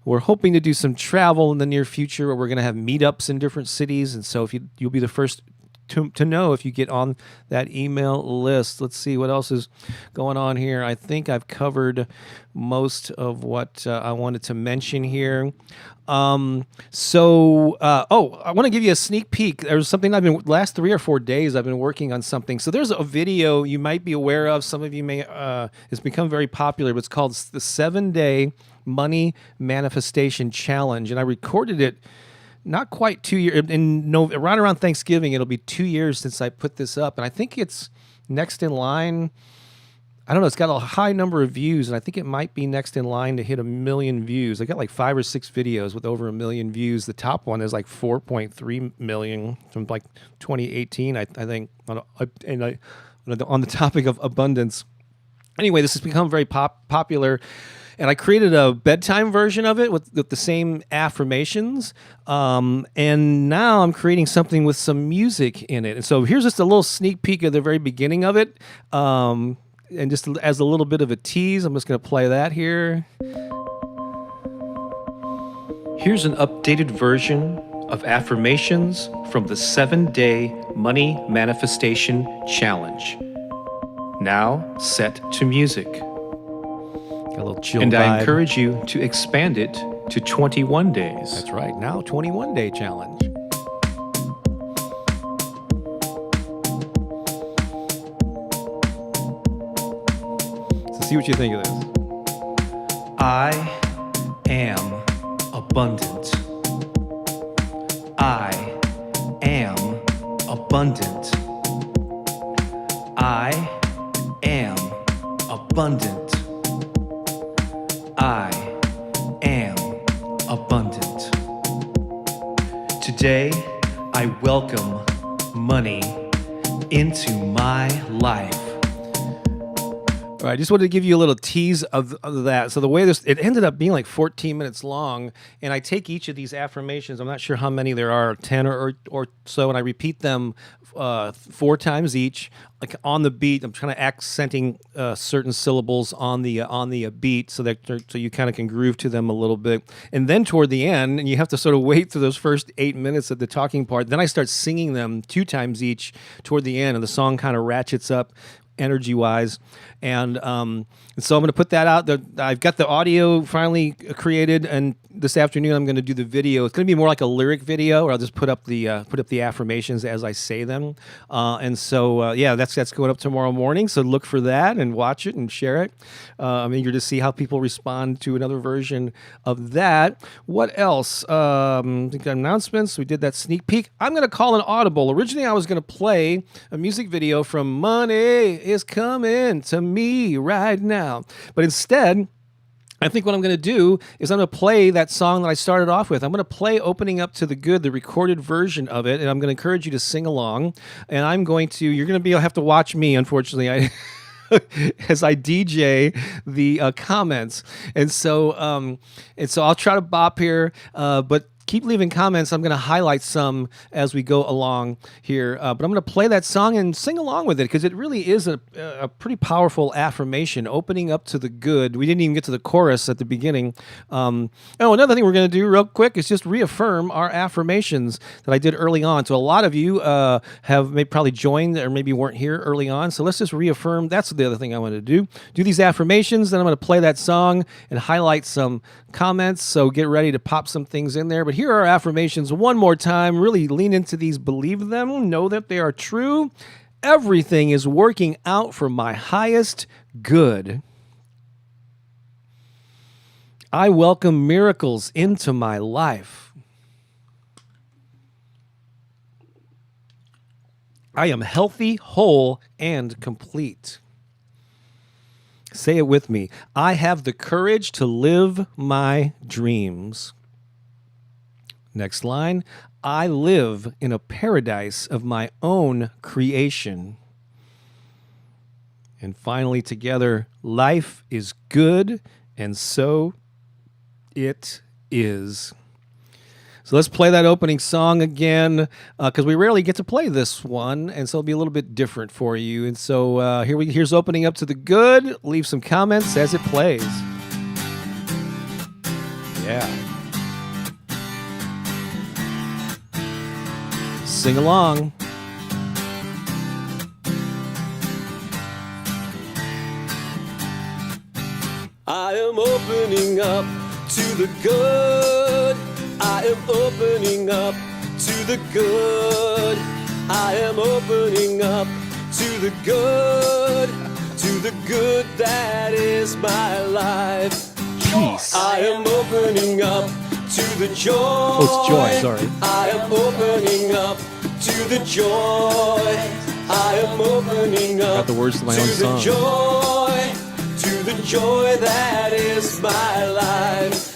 We're hoping to do some travel in the near future, where we're going to have meetups in different cities. And so if you'll be the first to know if you get on that email list. Let's see what else is going on here. I think I've covered most of what I wanted to mention here. I want to give you a sneak peek. There's something last 3 or 4 days I've been working on something. So there's a video you might be aware of. Some of you may, it's become very popular, but it's called the 7-Day Money Manifestation Challenge. And I recorded it not quite 2 years, right around Thanksgiving. It'll be 2 years since I put this up, and I think it's next in line. I don't know. It's got a high number of views, and I think it might be next in line to hit 1 million views. I got like 5 or 6 videos with over 1 million views. The top one is like 4.3 million from like 2018, I think. On the topic of abundance. Anyway, this has become very popular. And I created a bedtime version of it with the same affirmations. And now I'm creating something with some music in it. And so here's just a little sneak peek of the very beginning of it. And just as a little bit of a tease, I'm just going to play that here. Here's an updated version of affirmations from the 7-Day Money Manifestation Challenge. Now set to music. A little chill vibe. I encourage you to expand it to 21 days. That's right. Now, 21-day challenge. So see what you think of this. I am abundant. I am abundant. I am abundant. I am abundant. Today, I welcome money into my life. All right, I just wanted to give you a little tease of that. So the way it ended up being like 14 minutes long, and I take each of these affirmations, I'm not sure how many there are, 10 or so, and I repeat them 4 times each, like on the beat. I'm kind of accenting certain syllables on the beat so you kind of can groove to them a little bit. And then toward the end, and you have to sort of wait through those first 8 minutes of the talking part, then I start singing them 2 times each toward the end, and the song kind of ratchets up energy-wise. And so I'm going to put that out. I've got the audio finally created, and this afternoon I'm going to do the video. It's going to be more like a lyric video, or I'll just put up the affirmations as I say them. And so that's going up tomorrow morning. So look for that and watch it and share it. I'm eager to see how people respond to another version of that. What else? Announcements. We did that sneak peek. I'm going to call an audible. Originally, I was going to play a music video from Money Is Coming to Me Right Now. But instead, I think what I'm going to do is I'm going to play that song that I started off with. I'm going to play Opening Up to the Good, the recorded version of it, and I'm going to encourage you to sing along. And you're going to have to watch me, unfortunately. As I DJ the comments. And so I'll try to bop here, but keep leaving comments. I'm going to highlight some as we go along here. But I'm going to play that song and sing along with it because it really is a pretty powerful affirmation, opening up to the good. We didn't even get to the chorus at the beginning. Another thing we're going to do real quick is just reaffirm our affirmations that I did early on. So a lot of you have probably joined or maybe weren't here early on. So let's just reaffirm. That's the other thing I want to do. Do these affirmations, then I'm going to play that song and highlight some comments. So get ready to pop some things in there. But here are our affirmations one more time. Really lean into these, believe them, know that they are true. Everything is working out for my highest good. I welcome miracles into my life. I am healthy, whole, and complete. Say it with me. I have the courage to live my dreams. Next line. I live in a paradise of my own creation. And finally, together, life is good, and so it is. So let's play that opening song again, because we rarely get to play this one, and so it'll be a little bit different for you. And so here's Opening Up to the Good. Leave some comments as it plays. Yeah. Sing along. I am opening up to the good. I am opening up to the good. I am opening up to the good that is my life. Jeez. I am opening up to the joy. Oh, it's joy, sorry. I am opening up to the joy. I am opening up Got the words to my own song. To the joy that is my life.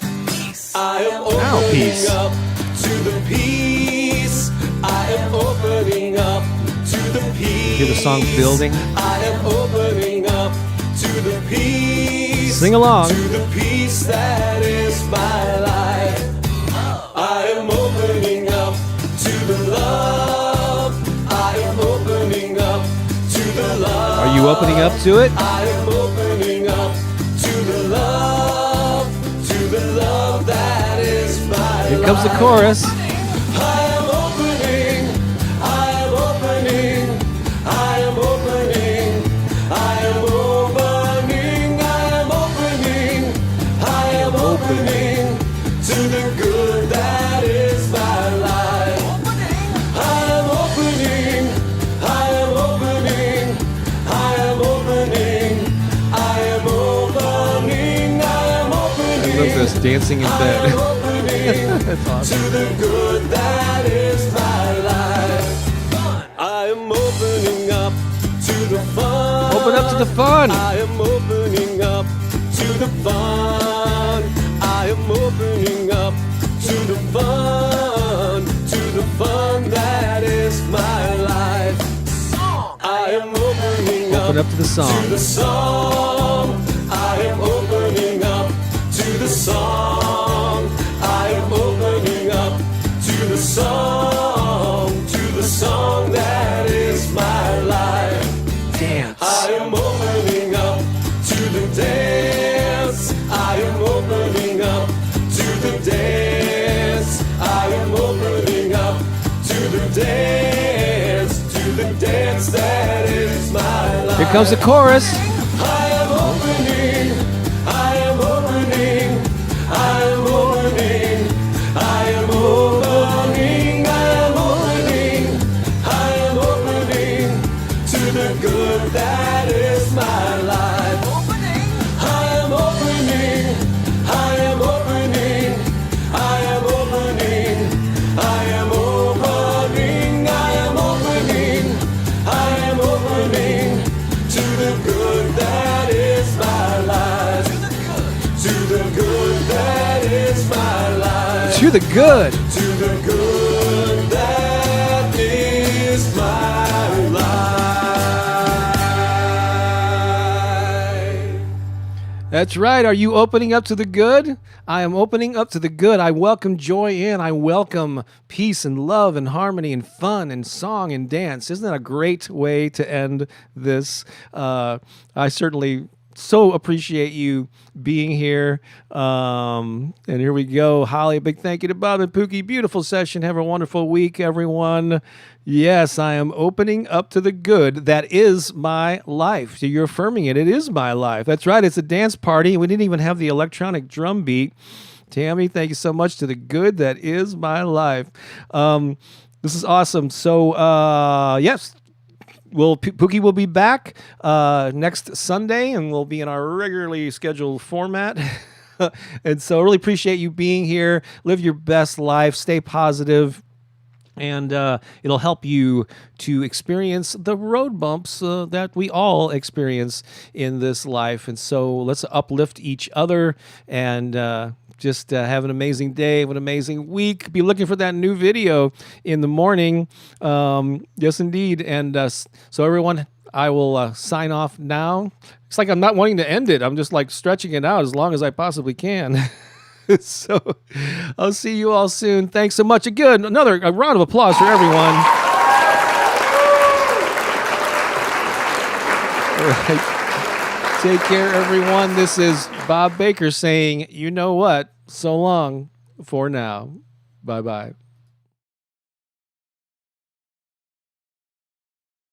I am opening up to the peace. I am opening up to the peace. Hear the song building? I am opening up to the peace. Sing along. To the peace that is my life. I am opening up to the love. I am opening up to the love. Are you opening up to it? I am opening up to the love that is my life. Here comes the chorus. I am opening, I am opening, I am opening, I am opening, I am opening, I am opening to the good that is my life. I am opening, I am opening, I am opening, I am opening, I am opening. I love this, dancing in bed. That's awesome. To the good that is my life. I am opening up to the fun. Open up to the fun. I am opening up to the fun. I am opening up to the fun that is my life. I am opening Open up to the song. to the song. I am opening up to the song. I am opening up to the song that is my life. Dance. I am opening up to the dance. I am opening up to the dance. I am opening up to the dance that is my life. Here comes the chorus. I am opening, I am opening, I am opening, I am opening, I am opening, I am opening to the good that is my life. I am opening, I am opening, I am opening, I am opening, I am opening, I am opening to the good that is my life. To the good that is my life. To the good. To the good that is my life. That's right. Are you opening up to the good? I am opening up to the good. I welcome joy in. I welcome peace and love and harmony and fun and song and dance. Isn't that a great way to end this? I certainly so appreciate you being here. And here we go. Holly, a big thank you to Bob and Pookie. Beautiful session. Have a wonderful week, everyone. Yes, I am opening up to the good. That is my life. So you're affirming it. It is my life. That's right. It's a dance party. We didn't even have the electronic drum beat. Tammy, thank you so much. To the good. That is my life. This is awesome. So, yes. Pookie will be back next Sunday, and we'll be in our regularly scheduled format. And so I really appreciate you being here. Live your best life. Stay positive. And it'll help you to experience the road bumps that we all experience in this life. And so let's uplift each other and just have an amazing day, have an amazing week. Be looking for that new video in the morning. Yes, indeed. And so everyone, I will sign off now. It's like I'm not wanting to end it. I'm just like stretching it out as long as I possibly can. So I'll see you all soon. Thanks so much. Again, a round of applause for everyone. All right. Take care, everyone. This is Bob Baker saying, you know what? So long for now. Bye-bye.